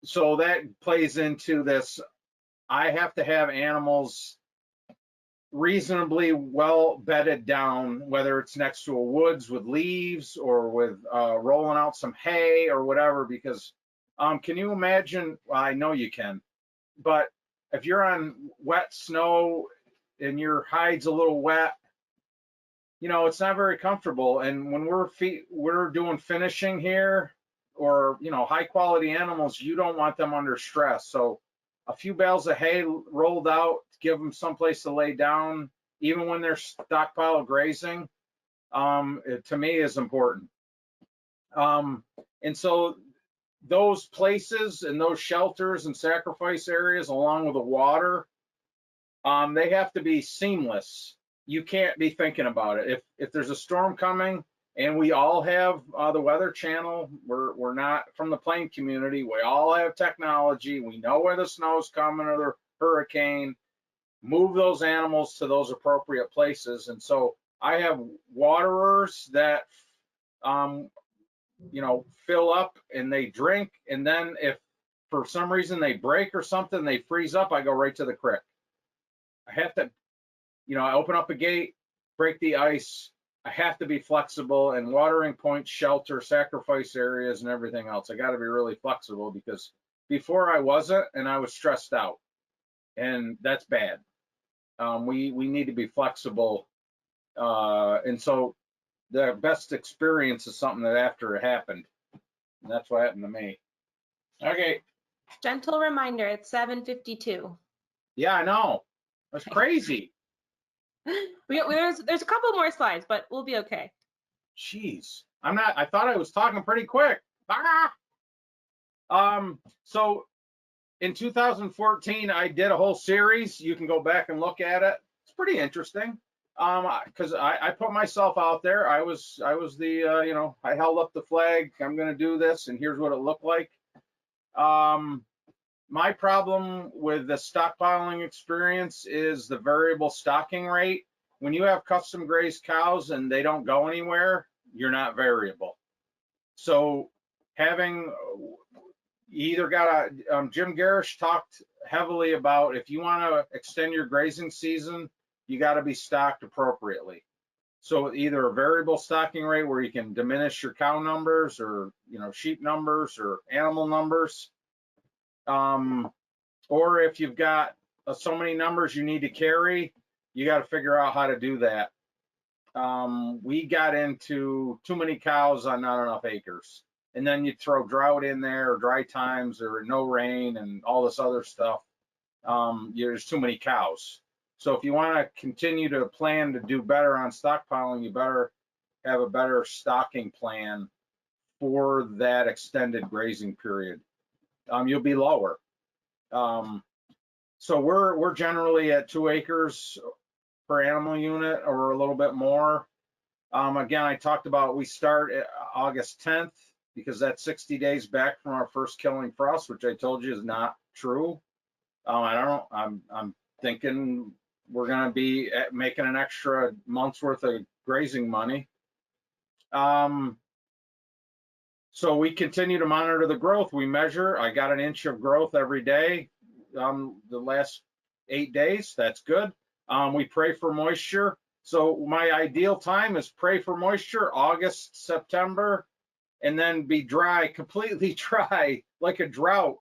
B: so that plays into this. I have to have animals reasonably well bedded down, whether it's next to a woods with leaves or with rolling out some hay or whatever, because can you imagine, well, I know you can, but if you're on wet snow and your hide's a little wet, you know, it's not very comfortable. And when we're doing finishing here, or, you know, high quality animals, you don't want them under stress. So a few bales of hay rolled out, give them someplace to lay down, even when they're stockpile grazing, to me is important. And so those places and those shelters and sacrifice areas, along with the water, they have to be seamless. You can't be thinking about it. If there's a storm coming, and we all have the Weather Channel, we're not from the plain community. We all have technology. We know where the snow's coming or the hurricane. Move those animals to those appropriate places. And so I have waterers that, you know, fill up and they drink. And then if for some reason they break or something, they freeze up, I go right to the creek. I have to, you know, I open up a gate, break the ice. I have to be flexible, and watering points, shelter, sacrifice areas, and everything else. I got to be really flexible, because before I wasn't, and I was stressed out, and that's bad. We need to be flexible, and so the best experience is something that after it happened, and that's what happened to me. Okay.
A: Gentle reminder, it's 7:52.
B: Yeah, I know. That's crazy.
A: There's a couple more slides, but we'll be okay.
B: Jeez, I thought I was talking pretty quick. So in 2014, I did a whole series. You can go back and look at it. It's pretty interesting. Because I put myself out there. I was the, you know, I held up the flag. I'm going to do this, and here's what it looked like. My problem with the stockpiling experience is the variable stocking rate. When you have custom grazed cows and they don't go anywhere, you're not variable. So having either got Jim Garish talked heavily about, if you want to extend your grazing season, you got to be stocked appropriately. So either a variable stocking rate where you can diminish your cow numbers, or, you know, sheep numbers or animal numbers. Or if you've got so many numbers you need to carry, you got to figure out how to do that. We got into too many cows on not enough acres. And then you throw drought in there, or dry times, or no rain, and all this other stuff. There's too many cows. So if you want to continue to plan to do better on stockpiling, you better have a better stocking plan for that extended grazing period. You'll be lower. So we're generally at 2 acres per animal unit, or a little bit more. Again, I talked about, we start August 10th, because that's 60 days back from our first killing frost, which I told you is not true. I'm thinking we're going to be making an extra month's worth of grazing money. So we continue to monitor the growth. We measure. I got an inch of growth every day. The last 8 days, that's good. We pray for moisture. So my ideal time is pray for moisture, August, September, and then be dry, completely dry, like a drought,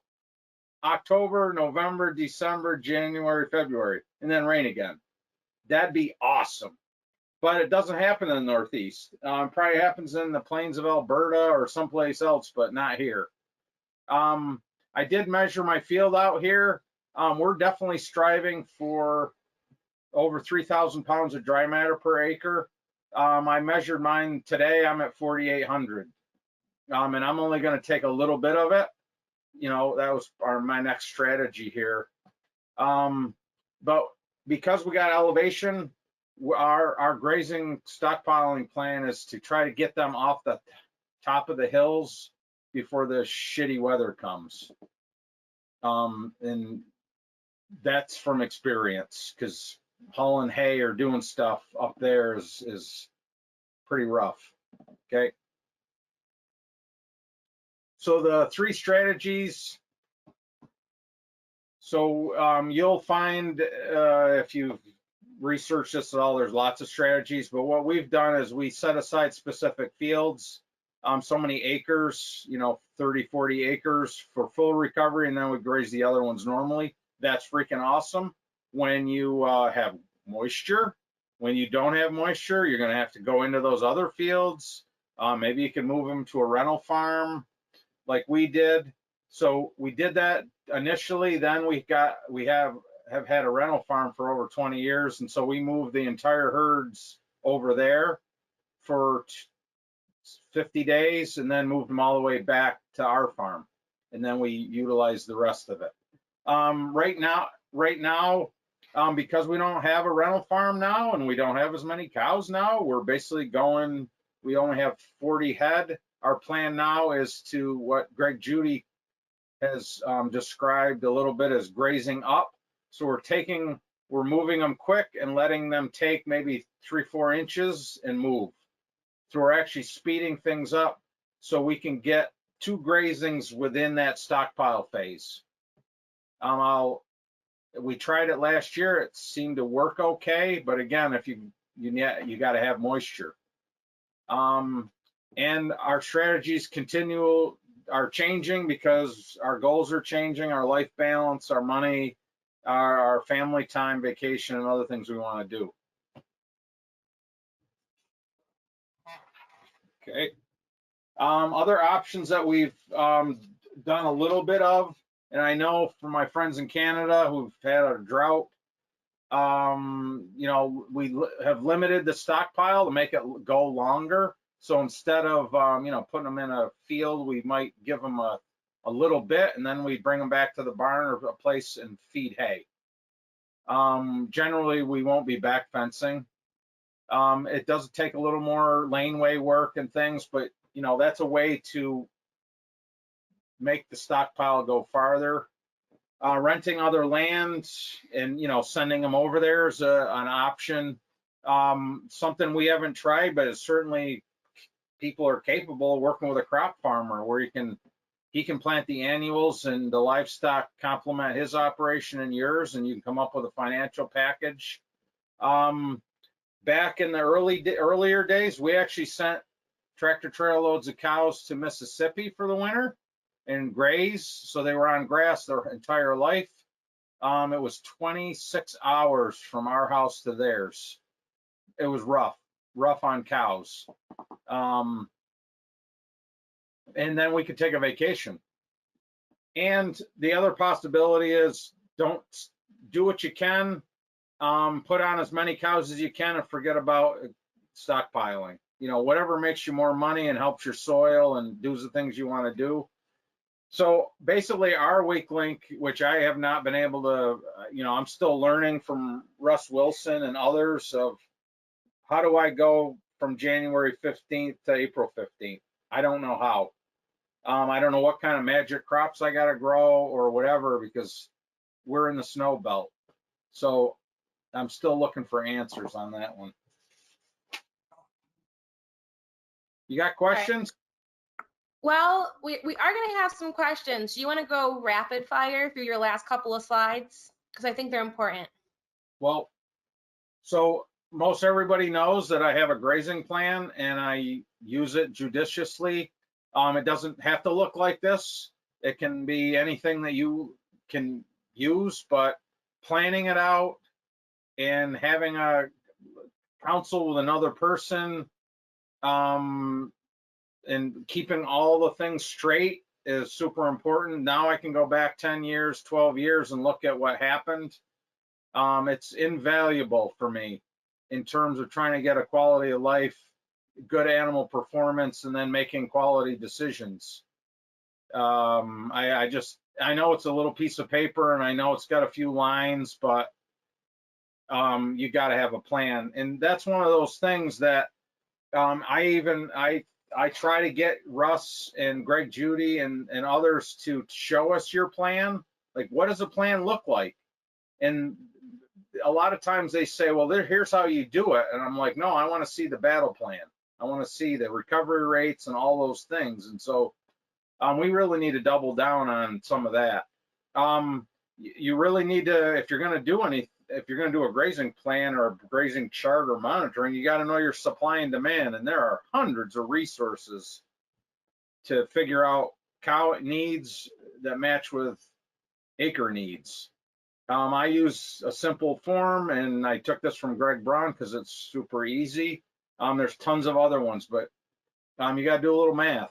B: October, November, December, January, February, and then rain again. That'd be awesome. But it doesn't happen in the Northeast. Probably happens in the plains of Alberta or someplace else, but not here. I did measure my field out here. We're definitely striving for over 3,000 pounds of dry matter per acre. I measured mine today. I'm at 4,800. And I'm only going to take a little bit of it. You know, that was my next strategy here. But because we got elevation, our grazing stockpiling plan is to try to get them off the top of the hills before the shitty weather comes. And that's from experience, because hauling hay or doing stuff up there is pretty rough. Okay. So the 3 strategies. So you'll find if you've researched this at all, there's lots of strategies, but what we've done is we set aside specific fields, so many acres, you know, 30, 40 acres for full recovery, and then we graze the other ones normally. That's freaking awesome. When you have moisture, when you don't have moisture, you're going to have to go into those other fields. Maybe you can move them to a rental farm like we did. So we did that initially. Then we have had a rental farm for over 20 years. And so we moved the entire herds over there for 50 days and then moved them all the way back to our farm. And then we utilized the rest of it. Right now, because we don't have a rental farm now and we don't have as many cows now, we're basically going, we only have 40 head. Our plan now is to what Greg Judy has described a little bit as grazing up. So we're moving them quick and letting them take maybe 3-4 inches and move. So we're actually speeding things up so we can get 2 grazings within that stockpile phase. We tried it last year. It seemed to work okay, but again, if you got to have moisture. And our strategies are changing because our goals are changing, our life balance, our money, our family time, vacation, and other things we want to do. Okay. Other options that we've done a little bit of, and I know from my friends in Canada who've had a drought, you know, we have limited the stockpile to make it go longer. So instead of, you know, putting them in a field, we might give them a little bit, and then we bring them back to the barn or a place and feed hay. Generally, we won't be back fencing. It does take a little more laneway work and things, but, you know, that's a way to make the stockpile go farther. Renting other land and, you know, sending them over there is an option. Something we haven't tried, but it's certainly people are capable of working with a crop farmer where he can plant the annuals and the livestock complement his operation and yours, and you can come up with a financial package. Back in the earlier days, we actually sent tractor trailer loads of cows to Mississippi for the winter and graze, so they were on grass their entire life. It was 26 hours from our house to theirs. It was rough on cows. And then we could take a vacation. And the other possibility is don't do what you can, put on as many cows as you can and forget about stockpiling. You know, whatever makes you more money and helps your soil and does the things you want to do. So basically our weak link, which I have not been able to, you know, I'm still learning from Russ Wilson and others of how do I go from January 15th to April 15th? I don't know how. I don't know what kind of magic crops I got to grow or whatever, because we're in the snow belt. So I'm still looking for answers on that one. You got questions?
A: Well, we are going to have some questions. Do you want to go rapid fire through your last couple of slides? Because I think they're important.
B: Well, so most everybody knows that I have a grazing plan and I use it judiciously. It doesn't have to look like this. It can be anything that you can use, but planning it out and having a counsel with another person, and keeping all the things straight is super important. Now I can go back 10 years, 12 years and look at what happened. It's invaluable for me in terms of trying to get a quality of life, good animal performance, and then making quality decisions. I know it's a little piece of paper and I know it's got a few lines, but you got to have a plan. And that's one of those things that I try to get Russ and Greg Judy and others to show us your plan. Like, what does a plan look like? And a lot of times they say, well, here's how you do it. And I'm like, no, I want to see the battle plan. I want to see the recovery rates and all those things. And so we really need to double down on some of that. You really need to, if you're going to do a grazing plan or a grazing chart or monitoring, you got to know your supply and demand. And there are hundreds of resources to figure out cow needs that match with acre needs. I use a simple form, and I took this from Greg Braun because it's super easy. There's tons of other ones, but you got to do a little math.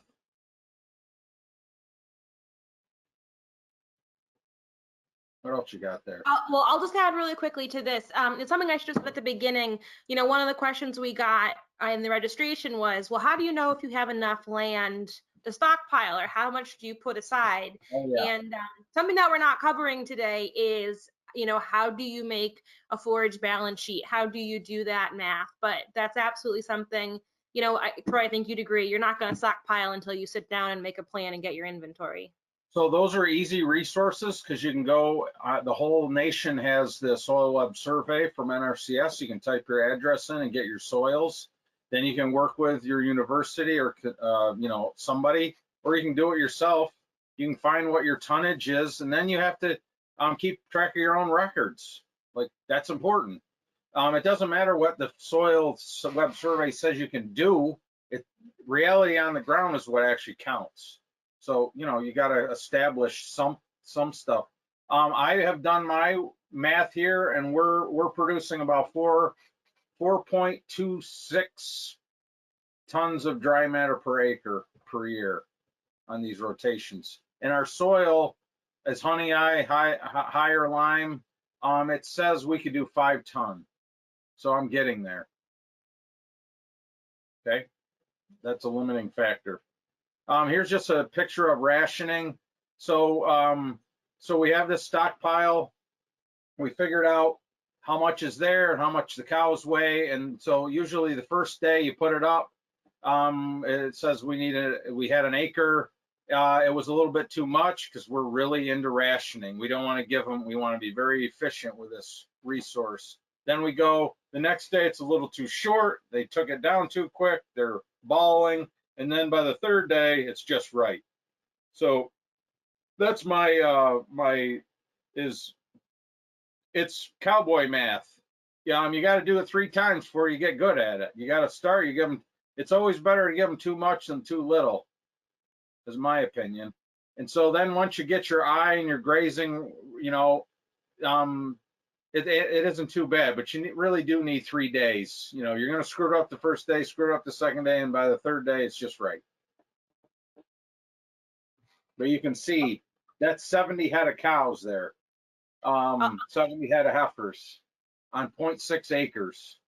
B: What else you got there?
A: Well, I'll just add really quickly to this. It's something I should have said at the beginning. You know, one of the questions we got in the registration was, well, how do you know if you have enough land to stockpile, or how much do you put aside?
B: Oh, yeah.
A: And something that we're not covering today is, you know, how do you make a forage balance sheet? How do you do that math? But that's absolutely something, you know, Troy, I think you'd agree, you're not going to stockpile until you sit down and make a plan and get your inventory.
B: So those are easy resources because you can go, the whole nation has the soil web survey from NRCS. You can type your address in and get your soils. Then you can work with your university or, you know, somebody, or you can do it yourself. You can find what your tonnage is, and then you have to keep track of your own records. Like, that's important. It doesn't matter what the soil web survey says you can do. Reality on the ground is what actually counts. So, you know, you got to establish some stuff. I have done my math here, and we're producing about 4.26 tons of dry matter per acre per year on these rotations. And our soil is honey eye, higher lime. It says we could do 5 ton. So I'm getting there. Okay, that's a limiting factor. Here's just a picture of rationing. So, so we have this stockpile. We figured out how much is there and how much the cows weigh. And so usually the first day you put it up, it says we had an acre. It was a little bit too much because we're really into rationing. We don't want to give them, we want to be very efficient with this resource. Then we go, the next day it's a little too short. They took it down too quick. They're balling. And then by the third day, it's just right. So that's it's cowboy math. Yeah, you got to do it 3 times before you get good at it. You got to start, you give them, it's always better to give them too much than too little, is my opinion. And so then once you get your eye and your grazing, you know, it isn't too bad, but you really do need 3 days. You know, you're going to screw it up the first day, screw it up the second day, and by the third day, it's just right. But you can see that's 70 head of cows there, 70 head of heifers on 0.6 acres.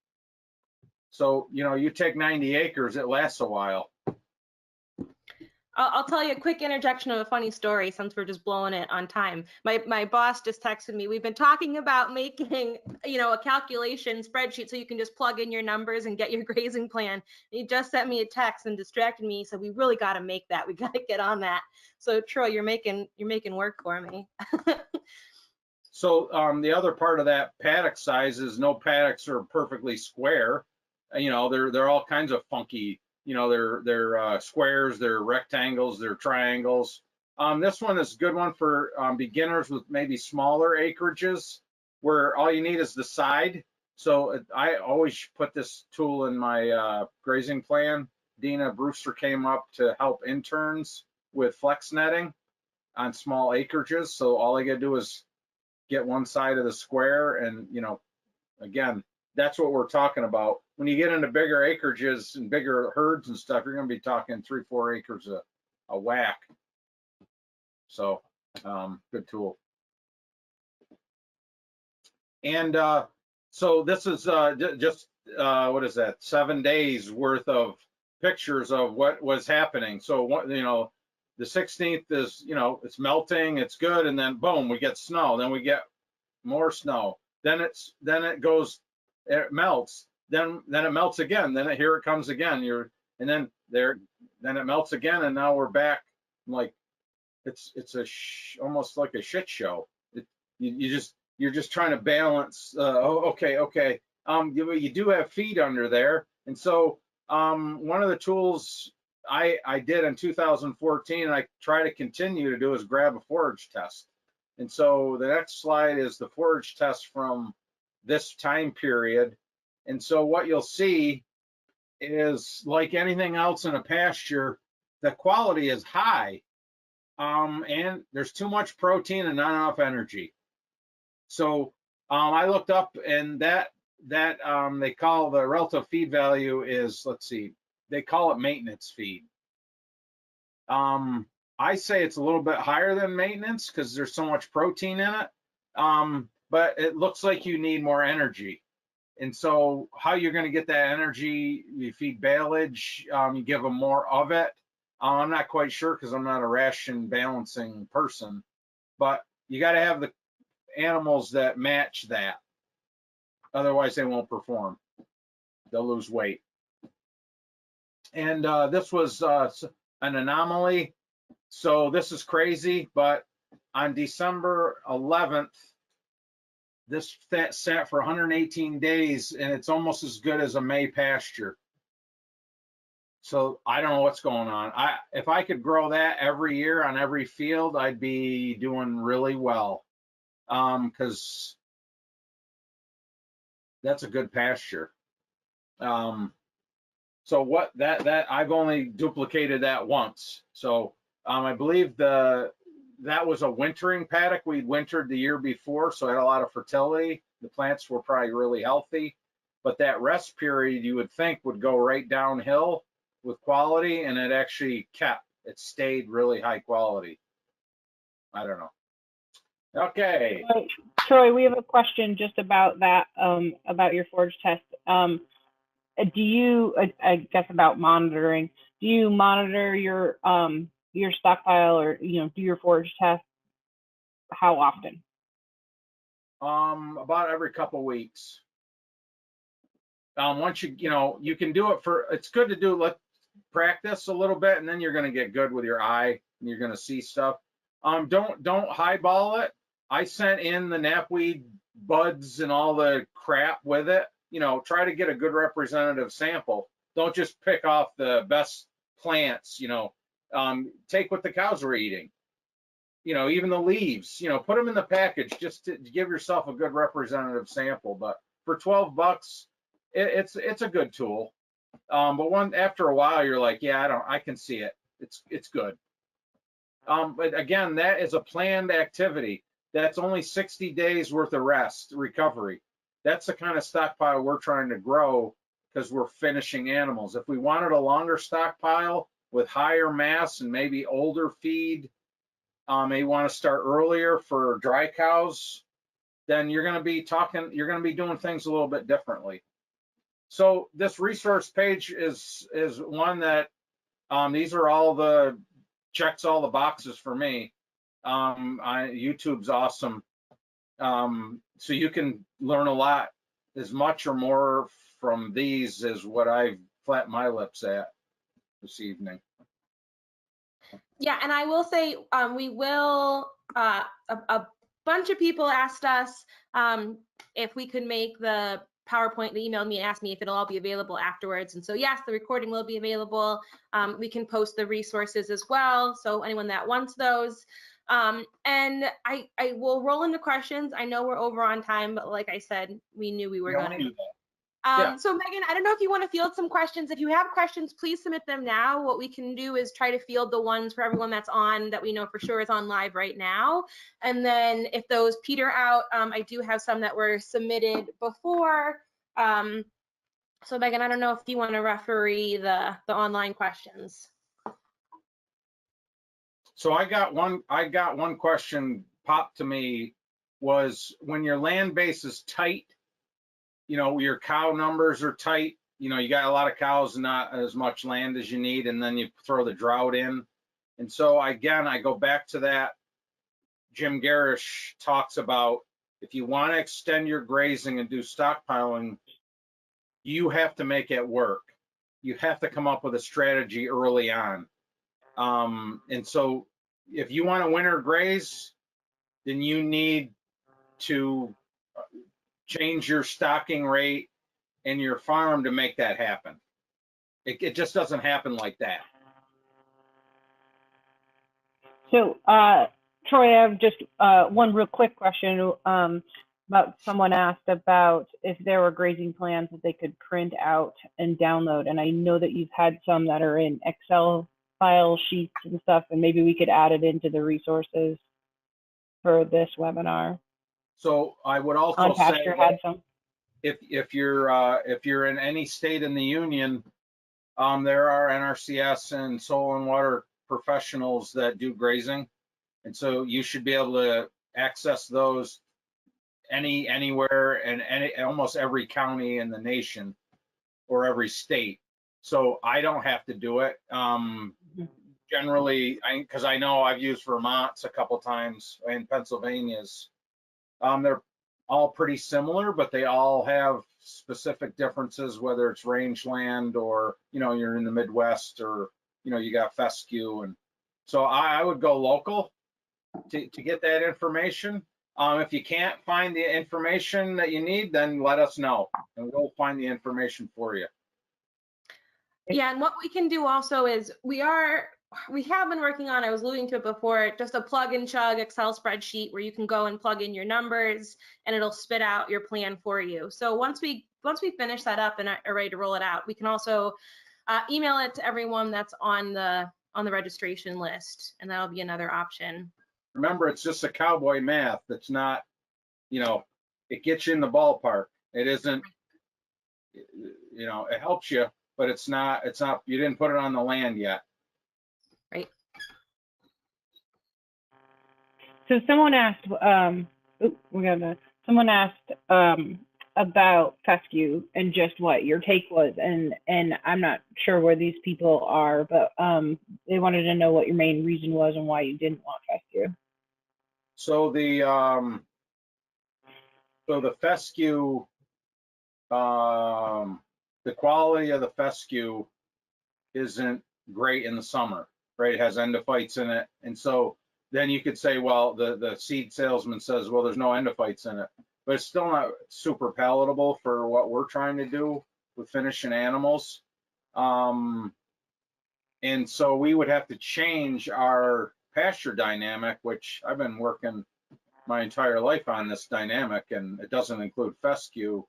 B: So, you know, you take 90 acres, it lasts a while.
A: I'll tell you a quick interjection of a funny story since we're just blowing it on time. My boss just texted me. We've been talking about making, you know, a calculation spreadsheet so you can just plug in your numbers and get your grazing plan. He just sent me a text and distracted me. So we really got to make that. We got to get on that. So Troy, you're making work for me.
B: So the other part of that paddock size is no paddocks are perfectly square. You know, they're all kinds of funky. you know, they're squares, they're rectangles, they're triangles. This one is a good one for beginners with maybe smaller acreages where all you need is the side. So I always put this tool in my grazing plan. Dina Brewster came up to help interns with flex netting on small acreages. So all I gotta do is get one side of the square, and you know, again, that's what we're talking about. When you get into bigger acreages and bigger herds and stuff, you're gonna be talking 3-4 acres a whack. So good tool. And so this is just what is that, 7 days worth of pictures of what was happening. So what, you know, the 16th is, you know, it's melting, it's good, and then boom, we get snow, then we get more snow, then it goes, it melts, then it melts again, then here it comes again, and then it melts again, and now we're back. Like it's almost like a shit show. You're just trying to balance. Okay. You do have feed under there, and so one of the tools I did in 2014, and I try to continue to do, is grab a forage test. And so the next slide is the forage test from this time period. And so what you'll see is, like anything else in a pasture, the quality is high, and there's too much protein and not enough energy. So I looked up, and that they call the relative feed value is, let's see, they call it maintenance feed. I say it's a little bit higher than maintenance because there's so much protein in it, but it looks like you need more energy. And so how you're going to get that energy, you feed baleage, you give them more of it. I'm not quite sure because I'm not a ration balancing person, but you got to have the animals that match that. Otherwise, they won't perform. They'll lose weight. And this was an anomaly. So this is crazy, but on December 11th, this sat for 118 days, and it's almost as good as a May pasture. So I don't know what's going on. If I could grow that every year on every field, I'd be doing really well, because that's a good pasture. So what that I've only duplicated that once. So I believe that was a wintering paddock. We'd wintered the year before, so I had a lot of fertility. The plants were probably really healthy, but that rest period you would think would go right downhill with quality, and it actually kept. It stayed really high quality. I don't know. Okay.
C: Troy, we have a question just about that, about your forage test. Do you, I guess about monitoring, do you monitor your stockpile, or, you know, do your forage test? How often?
B: About every couple weeks. Once you know, you can do it for, it's good to do, practice a little bit, and then you're going to get good with your eye, and you're going to see stuff. Don't highball it. I sent in the knapweed buds and all the crap with it. You know, try to get a good representative sample. Don't just pick off the best plants, you know. Take what the cows are eating. You know, even the leaves, you know, put them in the package just to give yourself a good representative sample. But for 12 bucks, it's a good tool. But after a while, you're like, yeah, I can see it. It's good. But again, that is a planned activity. That's only 60 days worth of rest, recovery. That's the kind of stockpile we're trying to grow, because we're finishing animals. If we wanted a longer stockpile with higher mass and maybe older feed, may want to start earlier for dry cows, then you're going to be doing things a little bit differently. So this resource page is one that these are all checks all the boxes for me. YouTube's awesome. So you can learn a lot, as much or more from these as what I've flat my lips at this evening.
A: Yeah, and I will say, we will, a bunch of people asked us if we could make the PowerPoint, they emailed me and asked me if it'll all be available afterwards. And so yes, the recording will be available. We can post the resources as well, so anyone that wants those. And I will roll into questions. I know we're over on time, but like I said, we knew we were going to do that. So Megan, I don't know if you want to field some questions. If you have questions, please submit them now. What we can do is try to field the ones for everyone that's on that we know for sure is on live right now. And then if those peter out, I do have some that were submitted before. So Megan, I don't know if you want to referee the online questions.
B: So I got one question popped to me, was when your land base is tight, you know, your cow numbers are tight, you know, you got a lot of cows, not as much land as you need, and then you throw the drought in. And so again, I go back to that. Jim Garish talks about, if you want to extend your grazing and do stockpiling, you have to make it work. You have to come up with a strategy early on. And so if you want to winter graze, then you need to change your stocking rate and your farm to make that happen. It just doesn't happen like that.
C: So, Troy, I have just one real quick question about someone asked about if there were grazing plans that they could print out and download. And I know that you've had some that are in Excel file sheets and stuff, and maybe we could add it into the resources for this webinar.
B: So I would also say if you're in any state in the union, there are NRCS and soil and water professionals that do grazing, and so you should be able to access those anywhere and almost every county in the nation or every state. So I don't have to do it. Generally, because I know I've used Vermont's a couple times and Pennsylvania's. They're all pretty similar, but they all have specific differences, whether it's rangeland or, you know, you're in the Midwest, or, you know, you got fescue. And so I would go local to get that information. If you can't find the information that you need, then let us know and we'll find the information for you.
A: Yeah, and what we can do also is we have been working on, I was alluding to it before, just a plug and chug Excel spreadsheet where you can go and plug in your numbers and it'll spit out your plan for you. So once we finish that up and are ready to roll it out, we can also email it to everyone that's on the registration list, and that'll be another option.
B: Remember, it's just a cowboy math. That's not, you know, it gets you in the ballpark. It isn't, you know, it helps you, but it's not, you didn't put it on the land yet.
A: Right.
C: So someone asked, someone asked about fescue and just what your take was, and I'm not sure where these people are, but they wanted to know what your main reason was and why you didn't want fescue.
B: So the fescue, the quality of the fescue isn't great in the summer, right? It has endophytes in it, and so then you could say, well, the seed salesman says, well, there's no endophytes in it, but it's still not super palatable for what we're trying to do with finishing animals. And so we would have to change our pasture dynamic, which I've been working my entire life on this dynamic, and it doesn't include fescue.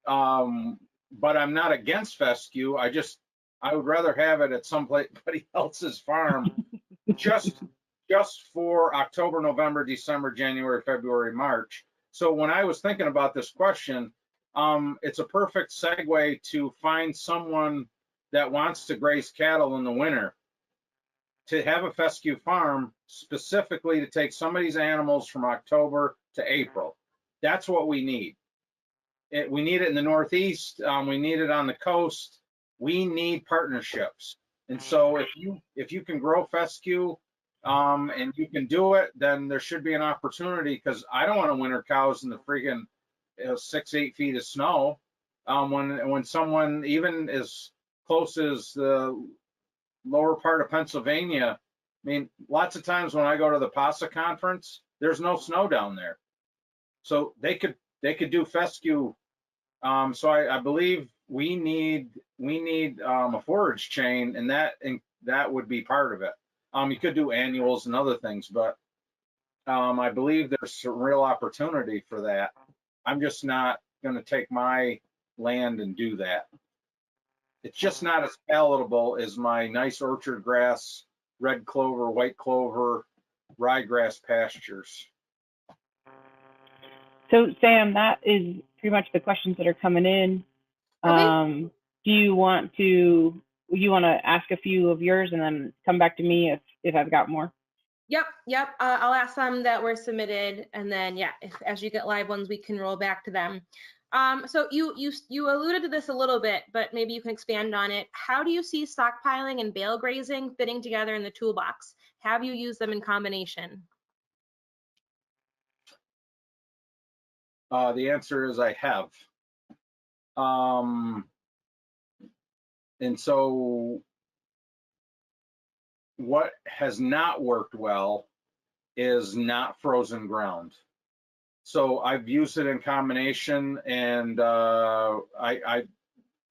B: But I'm not against fescue. I would rather have it at somebody else's farm just for October, November, December, January, February, March. So when I was thinking about this question, it's a perfect segue to find someone that wants to graze cattle in the winter, to have a fescue farm specifically to take some of these animals from October to April. That's what we need. We need it in the Northeast. We need it on the coast. We need partnerships. And so if you can grow fescue and you can do it, then there should be an opportunity, because I don't want to winter cows in the freaking 6-8 feet of snow. When someone even as close as the lower part of Pennsylvania, I mean, lots of times when I go to the PASA conference, there's no snow down there. So they could they could do fescue. So I believe we need a forage chain, and that would be part of it. You could do annuals and other things, but I believe there's some real opportunity for that. I'm just not going to take my land and do that. It's just not as palatable as my nice orchard grass, red clover, white clover, ryegrass pastures.
C: So Sam, that is pretty much the questions that are coming in.
A: Okay.
C: Do you want to ask a few of yours and then come back to me if I've got more?
A: Yep. I'll ask some that were submitted, and then yeah, as you get live ones, we can roll back to them. So you alluded to this a little bit, but maybe you can expand on it. How do you see stockpiling and bale grazing fitting together in the toolbox? Have you used them in combination?
B: The answer is I have. And so what has not worked well is not frozen ground. So I've used it in combination, and I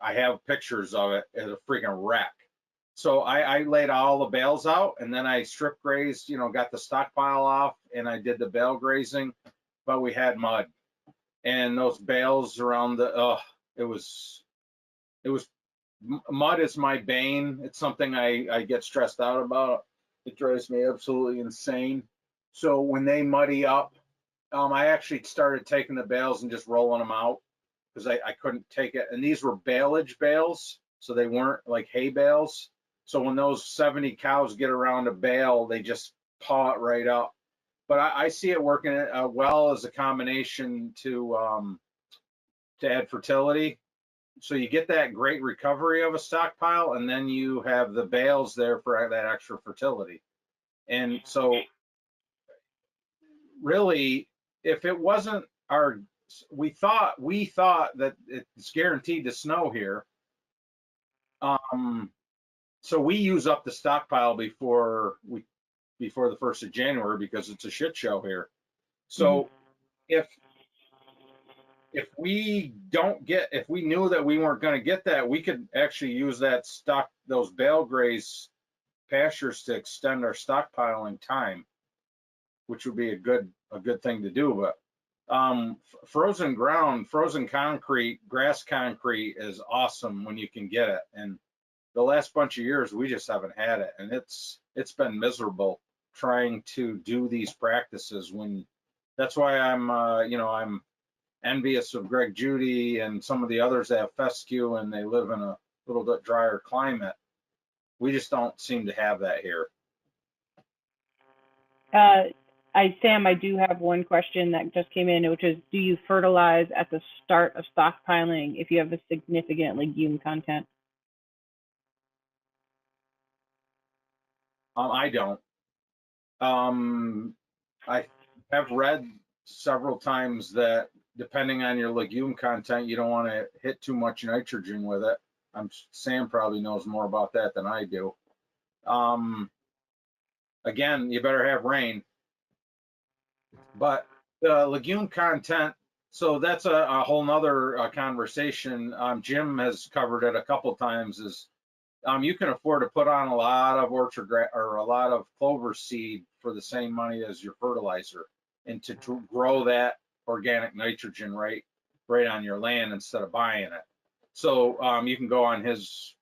B: have pictures of it as a freaking wreck. So I laid all the bales out, and then I strip grazed, got the stockpile off, and I did the bale grazing, but we had mud. And those bales around it was mud is my bane. It's something I get stressed out about. It drives me absolutely insane. So when they muddy up, I actually started taking the bales and just rolling them out because I couldn't take it. And these were baleage bales, so they weren't like hay bales. So when those 70 cows get around a bale, they just paw it right up. But I see it working well as a combination to add fertility. So you get that great recovery of a stockpile, and then you have the bales there for that extra fertility. And so really, if it wasn't we thought that it's guaranteed to snow here. So we use up the stockpile before the 1st of January because it's a shit show here. So if we knew that we weren't going to get that, we could actually use those bale graze pastures to extend our stockpiling time, which would be a good thing to do. But frozen ground, frozen concrete, grass concrete is awesome when you can get it. And the last bunch of years, we just haven't had it, and it's been miserable trying to do these practices. That's why I'm envious of Greg Judy and some of the others that have fescue and they live in a little bit drier climate. We just don't seem to have that here.
C: Sam, I do have one question that just came in, which is, do you fertilize at the start of stockpiling if you have a significant legume content?
B: I don't. I have read several times that depending on your legume content, you don't want to hit too much nitrogen with it. Sam probably knows more about that than I do. Again, you better have rain. But the legume content, so that's a whole nother conversation. Jim has covered it a couple times. Is you can afford to put on a lot of orchard or a lot of clover seed for the same money as your fertilizer, and to grow that organic nitrogen right on your land instead of buying it. So you can go on his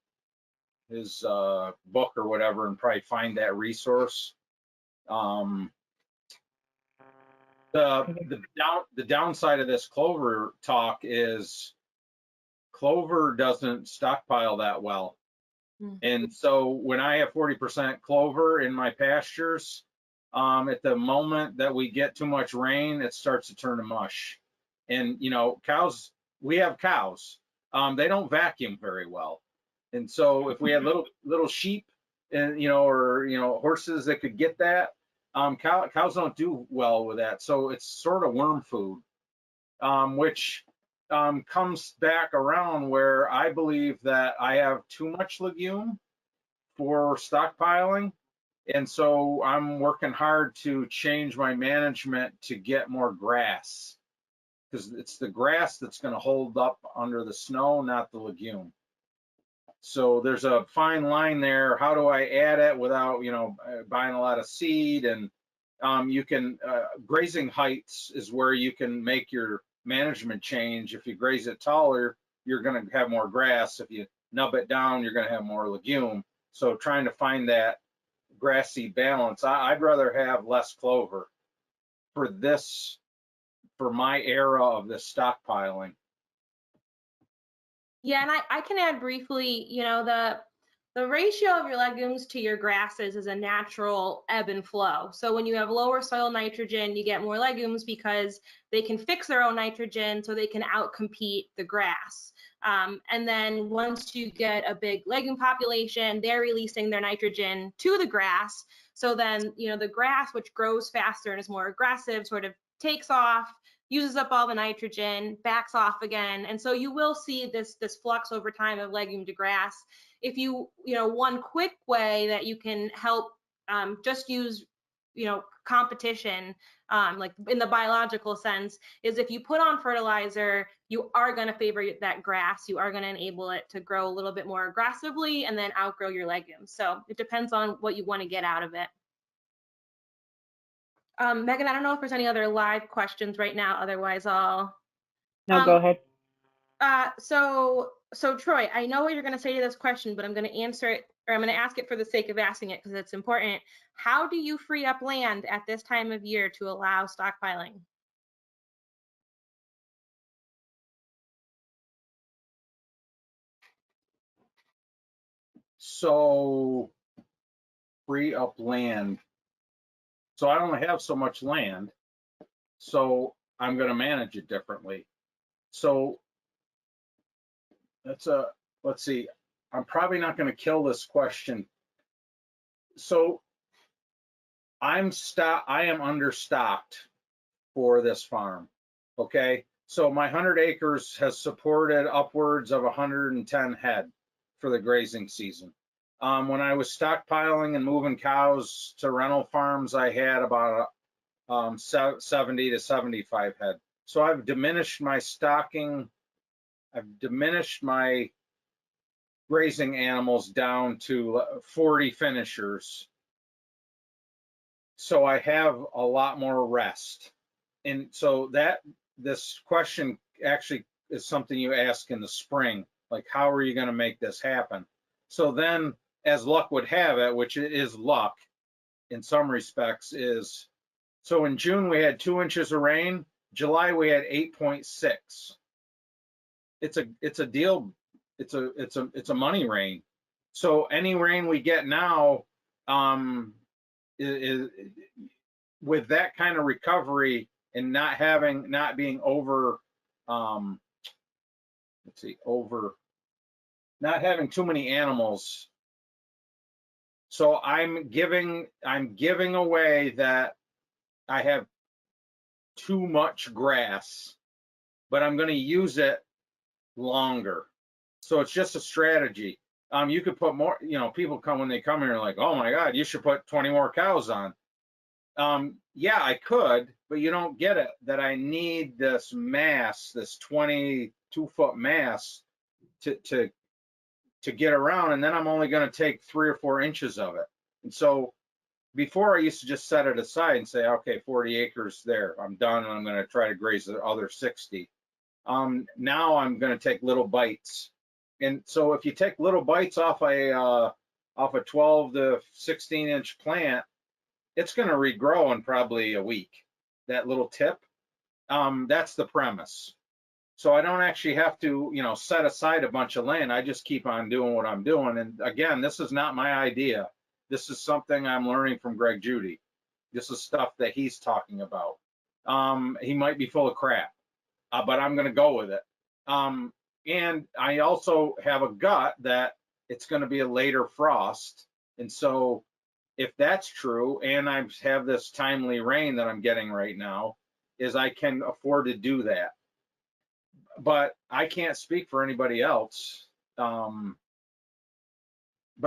B: book or whatever and probably find that resource. The downside of this clover talk is clover doesn't stockpile that well. And so when I have 40% clover in my pastures, at the moment that we get too much rain, it starts to turn to mush. And cows, we have cows. They don't vacuum very well. And so if we had little sheep and or horses that could get that, cows don't do well with that. So it's sort of worm food, which comes back around where I believe that I have too much legume for stockpiling. And so I'm working hard to change my management to get more grass. because it's the grass that's going to hold up under the snow, not the legume. So there's a fine line there. How do I add it without, buying a lot of seed? And you can, grazing heights is where you can make your management change. If you graze it taller, you're going to have more grass. If you nub it down, you're going to have more legume. So trying to find that grassy balance. I'd rather have less clover for my era of this stockpiling.
A: Yeah, and I can add briefly, the ratio of your legumes to your grasses is a natural ebb and flow. So when you have lower soil nitrogen, you get more legumes because they can fix their own nitrogen so they can outcompete the grass. And then once you get a big legume population, they're releasing their nitrogen to the grass. So then, the grass, which grows faster and is more aggressive, sort of takes off, uses up all the nitrogen, backs off again. And so you will see this flux over time of legume to grass. If one quick way that you can help just use, competition, like in the biological sense, is if you put on fertilizer, you are going to favor that grass. You are going to enable it to grow a little bit more aggressively and then outgrow your legumes. So it depends on what you want to get out of it. Megan, I don't know if there's any other live questions right now. Otherwise, I'll.
C: No, go ahead.
A: So Troy, I know what you're going to say to this question, but I'm going to answer it, or I'm going to ask it for the sake of asking it because it's important. How do you free up land at this time of year to allow stockpiling?
B: So free up land. So I don't have so much land, so I'm going to manage it differently. So let's see, I'm probably not going to kill this question. So I am understocked for this farm. Okay. So my 100 acres has supported upwards of 110 head for the grazing season. When I was stockpiling and moving cows to rental farms, I had about 70 to 75 head. So I've diminished my stocking. I've diminished my grazing animals down to 40 finishers. So I have a lot more rest. And so this question actually is something you ask in the spring, like, how are you going to make this happen? So then, as luck would have it, which is luck in some respects, is so in June we had 2 inches of rain. July we had 8.6. It's a deal. It's a money rain. So any rain we get now, is with that kind of recovery and not being over, not having too many animals. So I'm giving away that I have too much grass, but I'm going to use it longer. So it's just a strategy. You could put more, people when they come here like, oh my God, you should put 20 more cows on. Yeah, I could, but you don't get it that I need this mass, this 22-foot mass to get around, and then I'm only going to take 3 or 4 inches of it. And so before I used to just set it aside and say, okay, 40 acres there, I'm done, and I'm going to try to graze the other 60. Now I'm going to take little bites. And so if you take little bites off a 12 to 16 inch plant, it's going to regrow in probably a week, that little tip. That's the premise. So I don't actually have to, set aside a bunch of land. I just keep on doing what I'm doing. And again, this is not my idea. This is something I'm learning from Greg Judy. This is stuff that he's talking about. He might be full of crap, but I'm going to go with it. And I also have a gut that it's going to be a later frost. And so if that's true, and I have this timely rain that I'm getting right now, is I can afford to do that. But I can't speak for anybody else. But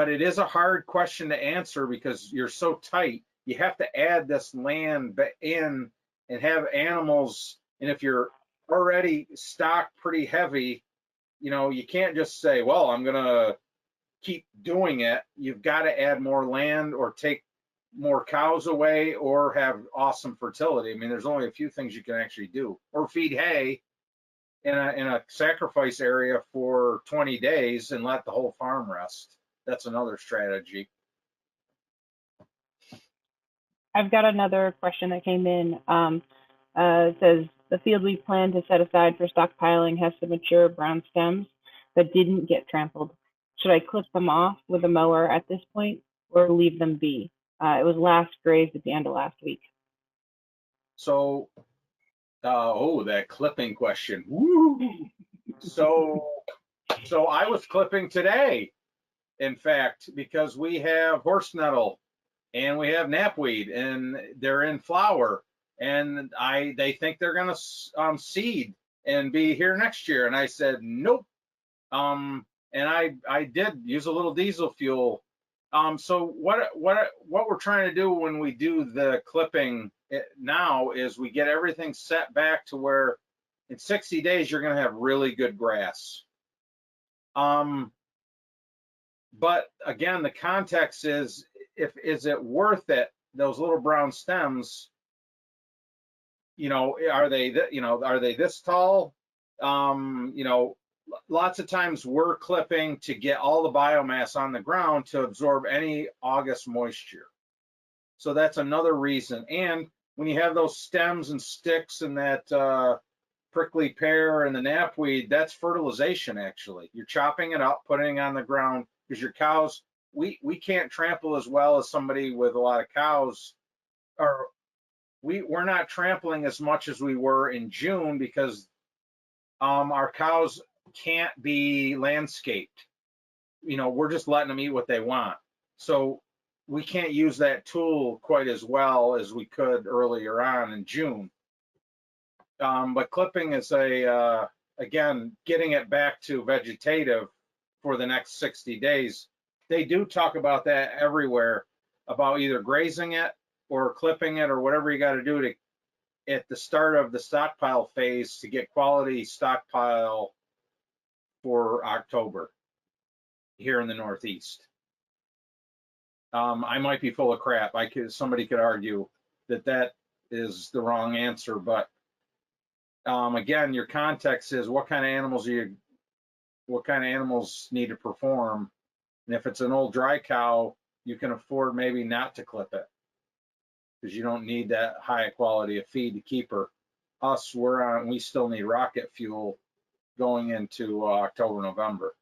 B: it is a hard question to answer because you're so tight. You have to add this land in and have animals. And if you're already stocked pretty heavy, you know, you can't just say, well, I'm gonna keep doing it. You've got to add more land or take more cows away or have awesome fertility. I mean, there's only a few things you can actually do, or feed hay in a sacrifice area for 20 days and let the whole farm rest. That's another strategy.
C: I've got another question that came in. It says, the field we plan to set aside for stockpiling has some mature brown stems that didn't get trampled. Should I clip them off with a mower at this point or leave them be? It was last grazed at the end of last week.
B: So, oh, that clipping question. Woo! So I was clipping today, in fact, because we have horse nettle and we have knapweed and they're in flower, and they think they're gonna seed and be here next year. And I said, nope. And I did use a little diesel fuel. So what we're trying to do when we do the clipping now is we get everything set back to where in 60 days you're going to have really good grass. But again, the context is, is it worth it? Those little brown stems, you know, are they this tall? You know, lots of times we're clipping to get all the biomass on the ground to absorb any August moisture. So that's another reason. And when you have those stems and sticks and that prickly pear and the knapweed, that's fertilization actually. You're chopping it up, putting it on the ground, because your cows, we can't trample as well as somebody with a lot of cows, or we're not trampling as much as we were in June because our cows can't be landscaped. You know, we're just letting them eat what they want. So we can't use that tool quite as well as we could earlier on in June. But clipping is again, getting it back to vegetative for the next 60 days. They do talk about that everywhere, about either grazing it or clipping it or whatever you got to do to at the start of the stockpile phase to get quality stockpile for October here in the Northeast. I might be full of crap. Somebody could argue that is the wrong answer, but again, your context is what kind of animals need to perform. And if it's an old dry cow, you can afford maybe not to clip it because you don't need that high quality of feed to keep her. Us, we still need rocket fuel going into October, November.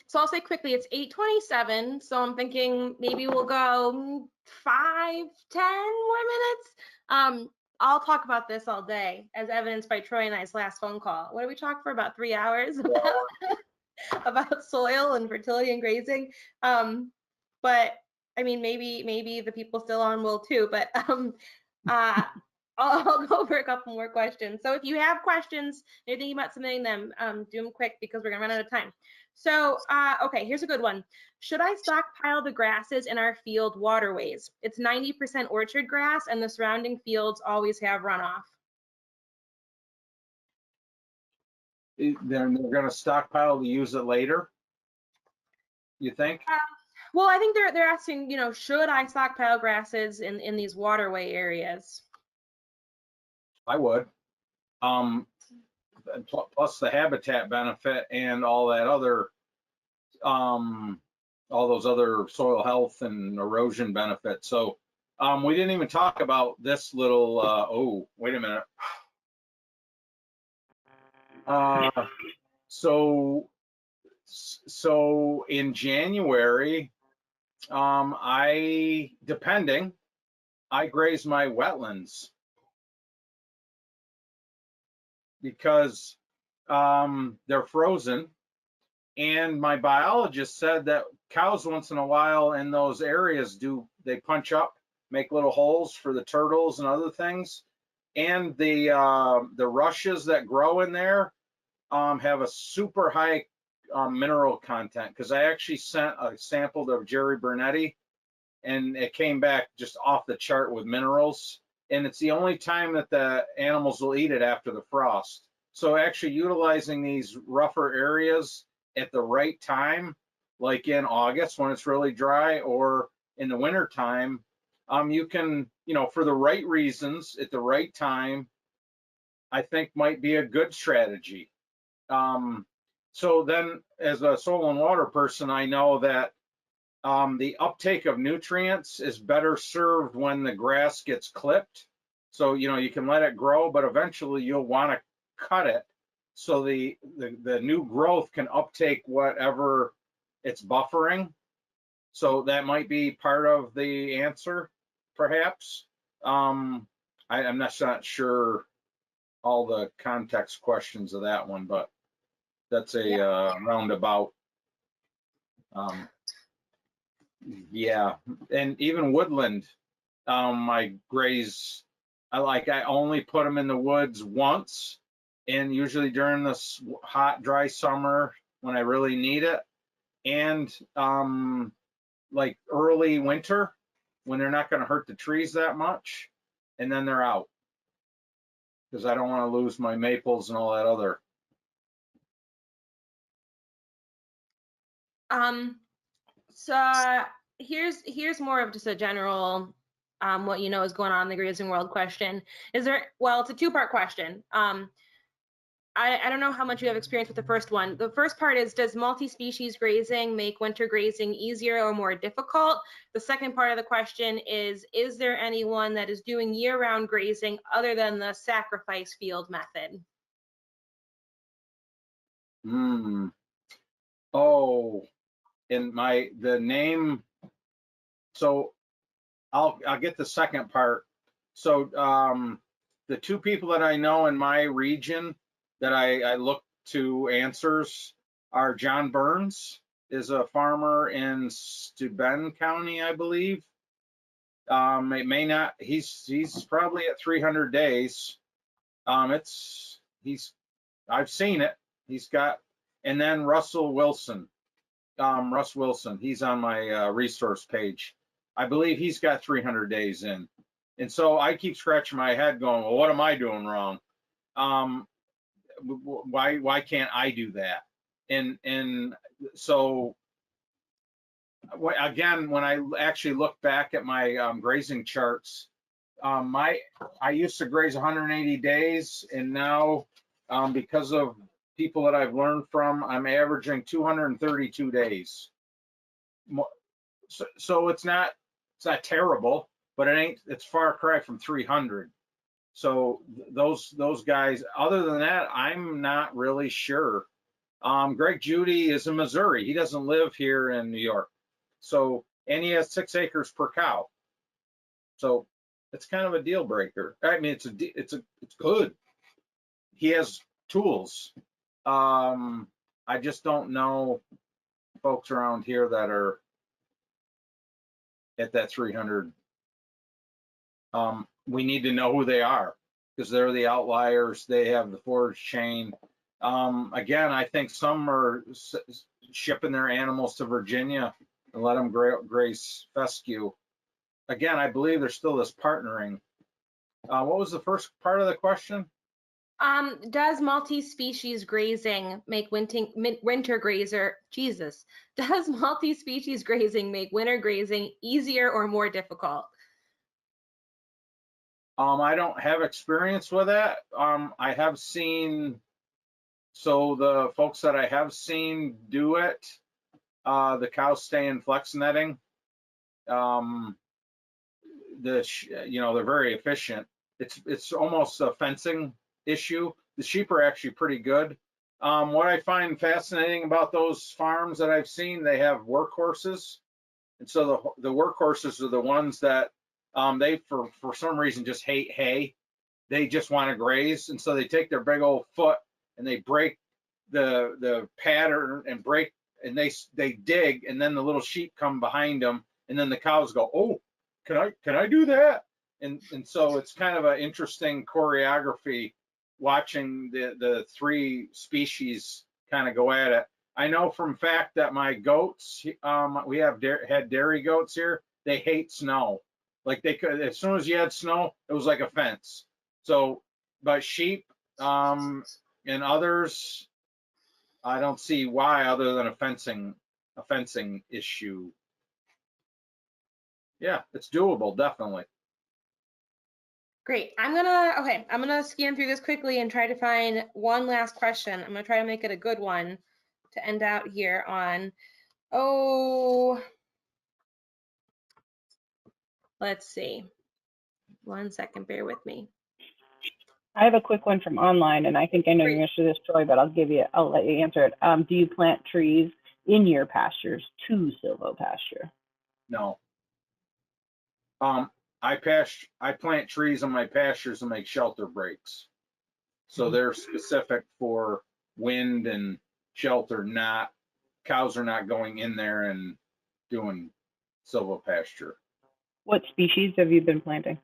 A: So I'll say quickly, it's 8:27, so I'm thinking maybe we'll go 5-10 more minutes. I'll talk about this all day, as evidenced by Troy and I's last phone call. What did we talk for, about 3 hours about soil and fertility and grazing? But I mean, maybe the people still on will too, but I'll go over a couple more questions. So if you have questions, you're thinking about submitting them, do them quick because we're gonna run out of time. So, okay, here's a good one. Should I stockpile the grasses in our field waterways? It's 90% orchard grass and the surrounding fields always have runoff.
B: They're gonna stockpile to use it later, you think?
A: Well, I think they're asking, you know, should I stockpile grasses in these waterway areas?
B: I would. Plus the habitat benefit and all that other, all those other soil health and erosion benefits. So we didn't even talk about this little, oh, wait a minute. So in January, I graze my wetlands because they're frozen, and my biologist said that cows once in a while in those areas they punch up, make little holes for the turtles and other things, and the rushes that grow in there have a super high mineral content, because I actually sent a sample to Jerry Bernetti and it came back just off the chart with minerals. and it's the only time that the animals will eat it after the frost. So actually utilizing these rougher areas at the right time, like in August when it's really dry, or in the winter time, you can, for the right reasons at the right time, I think might be a good strategy. So then as a soil and water person, I know that the uptake of nutrients is better served when the grass gets clipped. So, you can let it grow, but eventually you'll want to cut it so the new growth can uptake whatever it's buffering. So that might be part of the answer, perhaps. I'm not sure all the context questions of that one, but that's a roundabout. Yeah, and even woodland, I graze. I only put them in the woods once, and usually during this hot, dry summer when I really need it, and like early winter when they're not going to hurt the trees that much, and then they're out because I don't want to lose my maples and all that other.
A: So here's more of just a general what is going on in the grazing world question. It's a two-part question. I don't know how much you have experience with the first one. The first part is, does multi-species grazing make winter grazing easier or more difficult? The second part of the question is there anyone that is doing year-round grazing other than the sacrifice field method?
B: Oh, and the name, so I'll get the second part. So the two people that I know in my region that I look to answers are John Burns, is a farmer in Steuben County, I believe. It may not, he's probably at 300 days. I've seen it. He's got, and then Russell Wilson, Russ Wilson, he's on my resource page. I believe he's got 300 days in. And so I keep scratching my head going, well, what am I doing wrong? Why can't I do that? And so again, when I actually look back at my grazing charts, I used to graze 180 days, and now because of people that I've learned from, I'm averaging 232 days. So it's not terrible, but it's far cry from 300. So those guys, other than that, I'm not really sure. Greg Judy is in Missouri. He doesn't live here in New York. So, and he has 6 acres per cow. So it's kind of a deal breaker. I mean, it's good. He has tools. I just don't know folks around here that are at that 300. We need to know who they are because they're the outliers. They have the forage chain. Again, I think some are shipping their animals to Virginia and let them graze fescue. Again, I believe there's still this partnering. What was the first part of the question?
A: Does multi-species grazing make winter grazing easier or more difficult?
B: I don't have experience with that. I have seen, so the folks that I have seen do it, the cows stay in flex netting. They're very efficient. It's almost a fencing issue. The sheep are actually pretty good. What I find fascinating about those farms that I've seen, they have workhorses, and so the workhorses are the ones that they for some reason just hate hay. They just want to graze, and so they take their big old foot and they break the pattern and break, and they dig, and then the little sheep come behind them, and then the cows go, oh, can I do that? And so it's kind of an interesting choreography watching the 3 species kind of go at it. I know from fact that my goats, we had dairy goats here, they hate snow. Like they could, as soon as you had snow, it was like a fence. So, but sheep and others, I don't see why other than a fencing issue. Yeah, it's doable, definitely.
A: Great. I'm gonna scan through this quickly and try to find one last question. I'm gonna try to make it a good one to end out here on. Oh, let's see. 1 second, bear with me.
C: I have a quick one from online, and I think I know
A: Great.
C: your answer to this, Troy, but I'll let you answer it. Do you plant trees in your pastures to silvopasture?
B: No. I plant trees on my pastures and make shelter breaks. So they're specific for wind and shelter, not cows are not going in there and doing silvopasture.
C: What species have you been planting?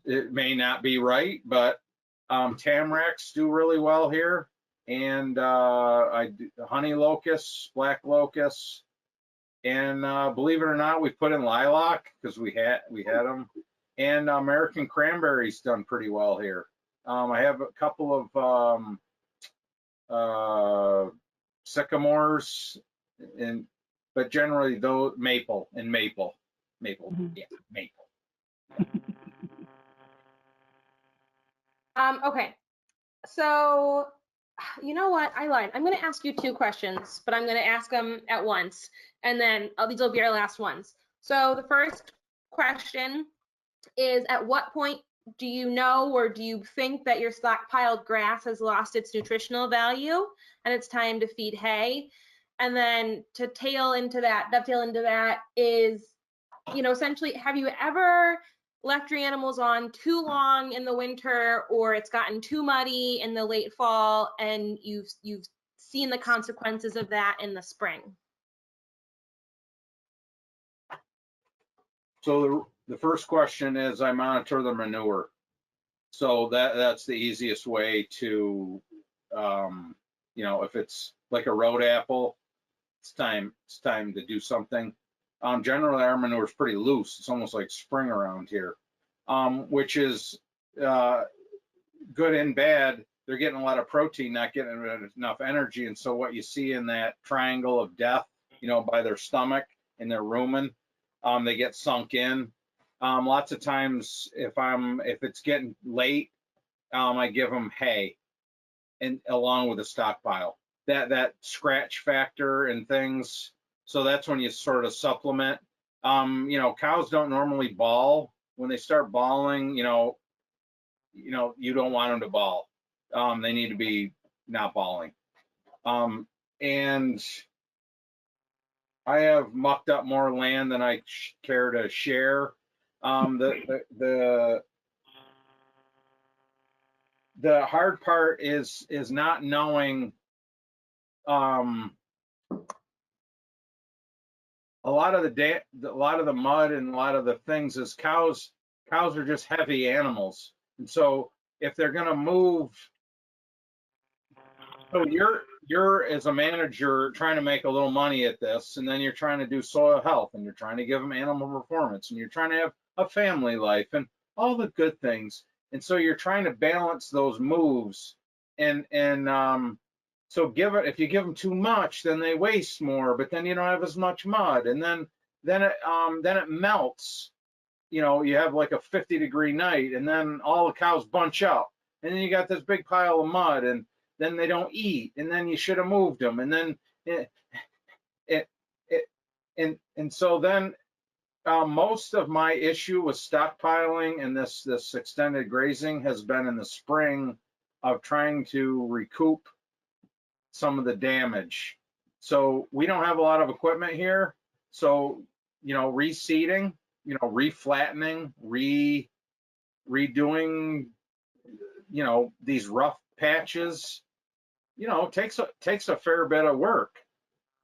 B: It may not be right, but tamaracks do really well here, and I do honey locusts, black locusts, and believe it or not, we put in lilac because we had them, and American cranberries done pretty well here. I have a couple of sycamores, but generally those maple.
C: Mm-hmm.
B: Yeah, maple.
A: Okay, so you know what? I lied. I'm going to ask you 2 questions, but I'm going to ask them at once, and then these will be our last ones. So the first question is, at what point do you know or do you think that your stockpiled grass has lost its nutritional value and it's time to feed hay? And then to dovetail into that is, essentially, have you ever left your animals on too long in the winter, or it's gotten too muddy in the late fall and you've seen the consequences of that in the spring?
B: So the first question is, I monitor the manure. So that's the easiest way to, if it's like a road apple, it's time to do something. Generally, our manure is pretty loose. It's almost like spring around here, which is good and bad. They're getting a lot of protein, not getting enough energy. And so what you see in that triangle of death, by their stomach and their rumen, they get sunk in. Lots of times, if it's getting late, I give them hay, and along with a stockpile. That scratch factor and things. So that's when you sort of supplement. Cows don't normally bawl. When they start bawling, you don't want them to bawl. They need to be not bawling. And I have mucked up more land than I care to share. The hard part is not knowing. A lot of the mud and a lot of the things is cows are just heavy animals, and so if they're going to move, so you're as a manager trying to make a little money at this, and then you're trying to do soil health, and you're trying to give them animal performance, and you're trying to have a family life and all the good things, and so you're trying to balance those moves, and so if you give them too much, then they waste more, but then you don't have as much mud, and then it melts. You have like a 50-degree night, and then all the cows bunch up, and then you got this big pile of mud, and then they don't eat, and then you should have moved them, and then and so then most of my issue with stockpiling and this extended grazing has been in the spring of trying to recoup some of the damage. So we don't have a lot of equipment here. So, reseeding, reflattening, redoing, these rough patches, takes a fair bit of work.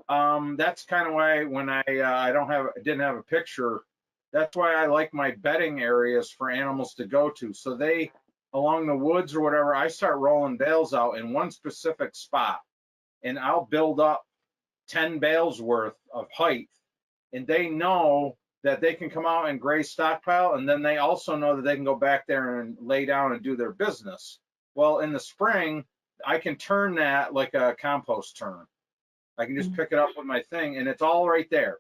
B: That's kind of why when I didn't have a picture, that's why I like my bedding areas for animals to go to. So they, along the woods or whatever, I start rolling bales out in one specific spot, and I'll build up 10 bales worth of height and they know that they can come out and graze stockpile, and then they also know that they can go back there and lay down and do their business. Well, in the spring, I can turn that like a compost turn. I can just pick it up with my thing, and it's all right there.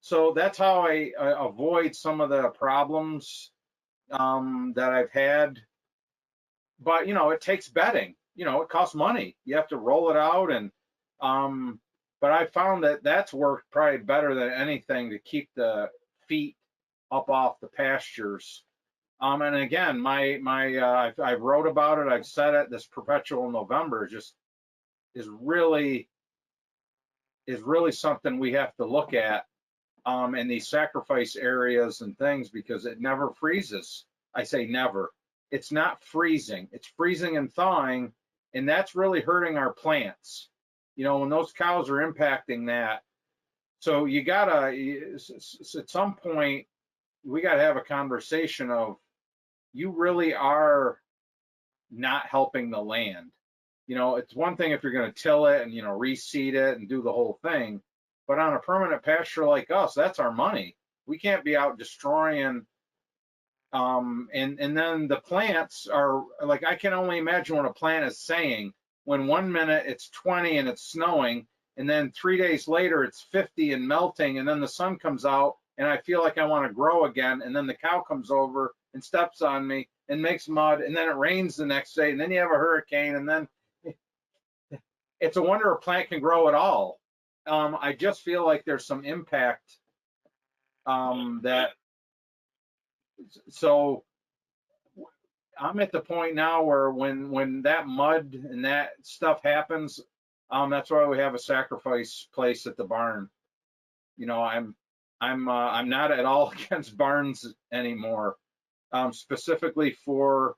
B: So that's how I avoid some of the problems that I've had. But, you know, it takes bedding. You know, it costs money. You have to roll it out, and but I found that that's worked probably better than anything to keep the feet up off the pastures. And again, I've wrote about it. I've said it. This perpetual November just is really something we have to look at in these sacrifice areas and things, because it never freezes. I say never. It's not freezing. It's freezing and thawing, and that's really hurting our plants. You know, when those cows are impacting that. So you gotta, at some point, we gotta have a conversation of, you really are not helping the land. You know, it's one thing if you're going to till it and, you know, reseed it and do the whole thing, but on a permanent pasture like us, that's our money. We can't be out destroying. And then the plants are like, I can only imagine what a plant is saying when 1 minute it's 20 and it's snowing, and then 3 days later it's 50 and melting, and then the sun comes out and I feel like I want to grow again, and then the cow comes over and steps on me and makes mud, and then it rains the next day, and then you have a hurricane, and then it's a wonder a plant can grow at all. I just feel like there's some impact so I'm at the point now where when that mud and that stuff happens, that's why we have a sacrifice place at the barn. You know, I'm not at all against barns anymore, specifically for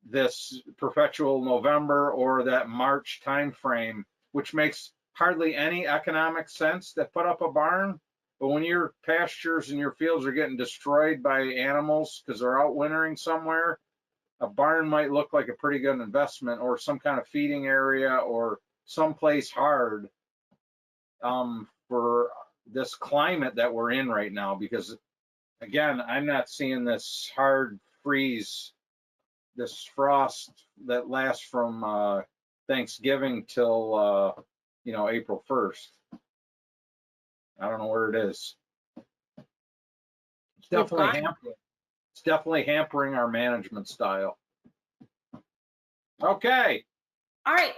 B: this perpetual November or that March time frame, which makes hardly any economic sense to put up a barn. But when your pastures and your fields are getting destroyed by animals because they're out wintering somewhere, a barn might look like a pretty good investment, or some kind of feeding area or someplace hard for this climate that we're in right now. Because again, I'm not seeing this hard freeze, this frost that lasts from Thanksgiving till you know, April 1st. I don't know where it is. It's definitely hampering our management style. Okay.
A: All right,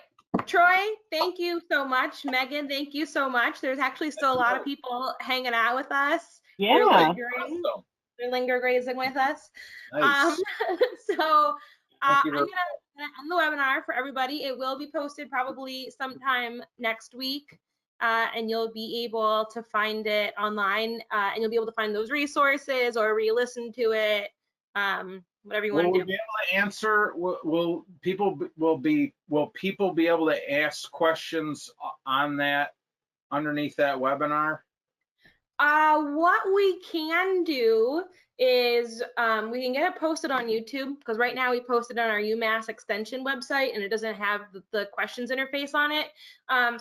A: Troy, thank you so much. Megan, thank you so much. There's actually still a lot of people hanging out with us.
C: Yeah.
A: They're Linga Grazing with us.
B: Nice.
A: So I'm gonna end the webinar for everybody. It will be posted probably sometime next week. And you'll be able to find it online, and you'll be able to find those resources or re-listen to it, whatever you want to do.
B: Will we be able to answer? Will people be able to ask questions on that underneath that webinar?
A: What we can do is we can get it posted on YouTube, because right now we post it on our UMass Extension website and it doesn't have the questions interface on it.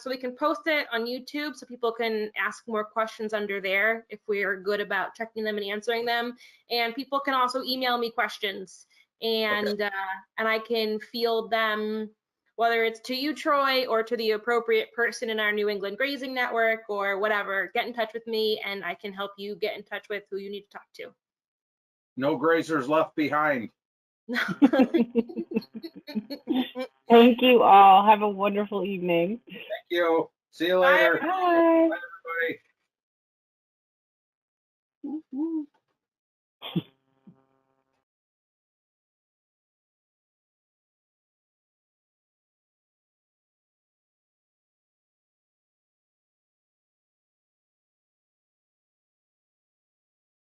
A: So we can post it on YouTube so people can ask more questions under there if we are good about checking them and answering them. And people can also email me questions, and and I can field them, whether it's to you, Troy, or to the appropriate person in our New England Grazing Network or whatever. Get in touch with me and I can help you get in touch with who you need to talk to.
B: No grazers left behind.
C: Thank you all. Have a wonderful evening.
B: Thank you. See you later.
C: Bye.
B: Bye, everybody.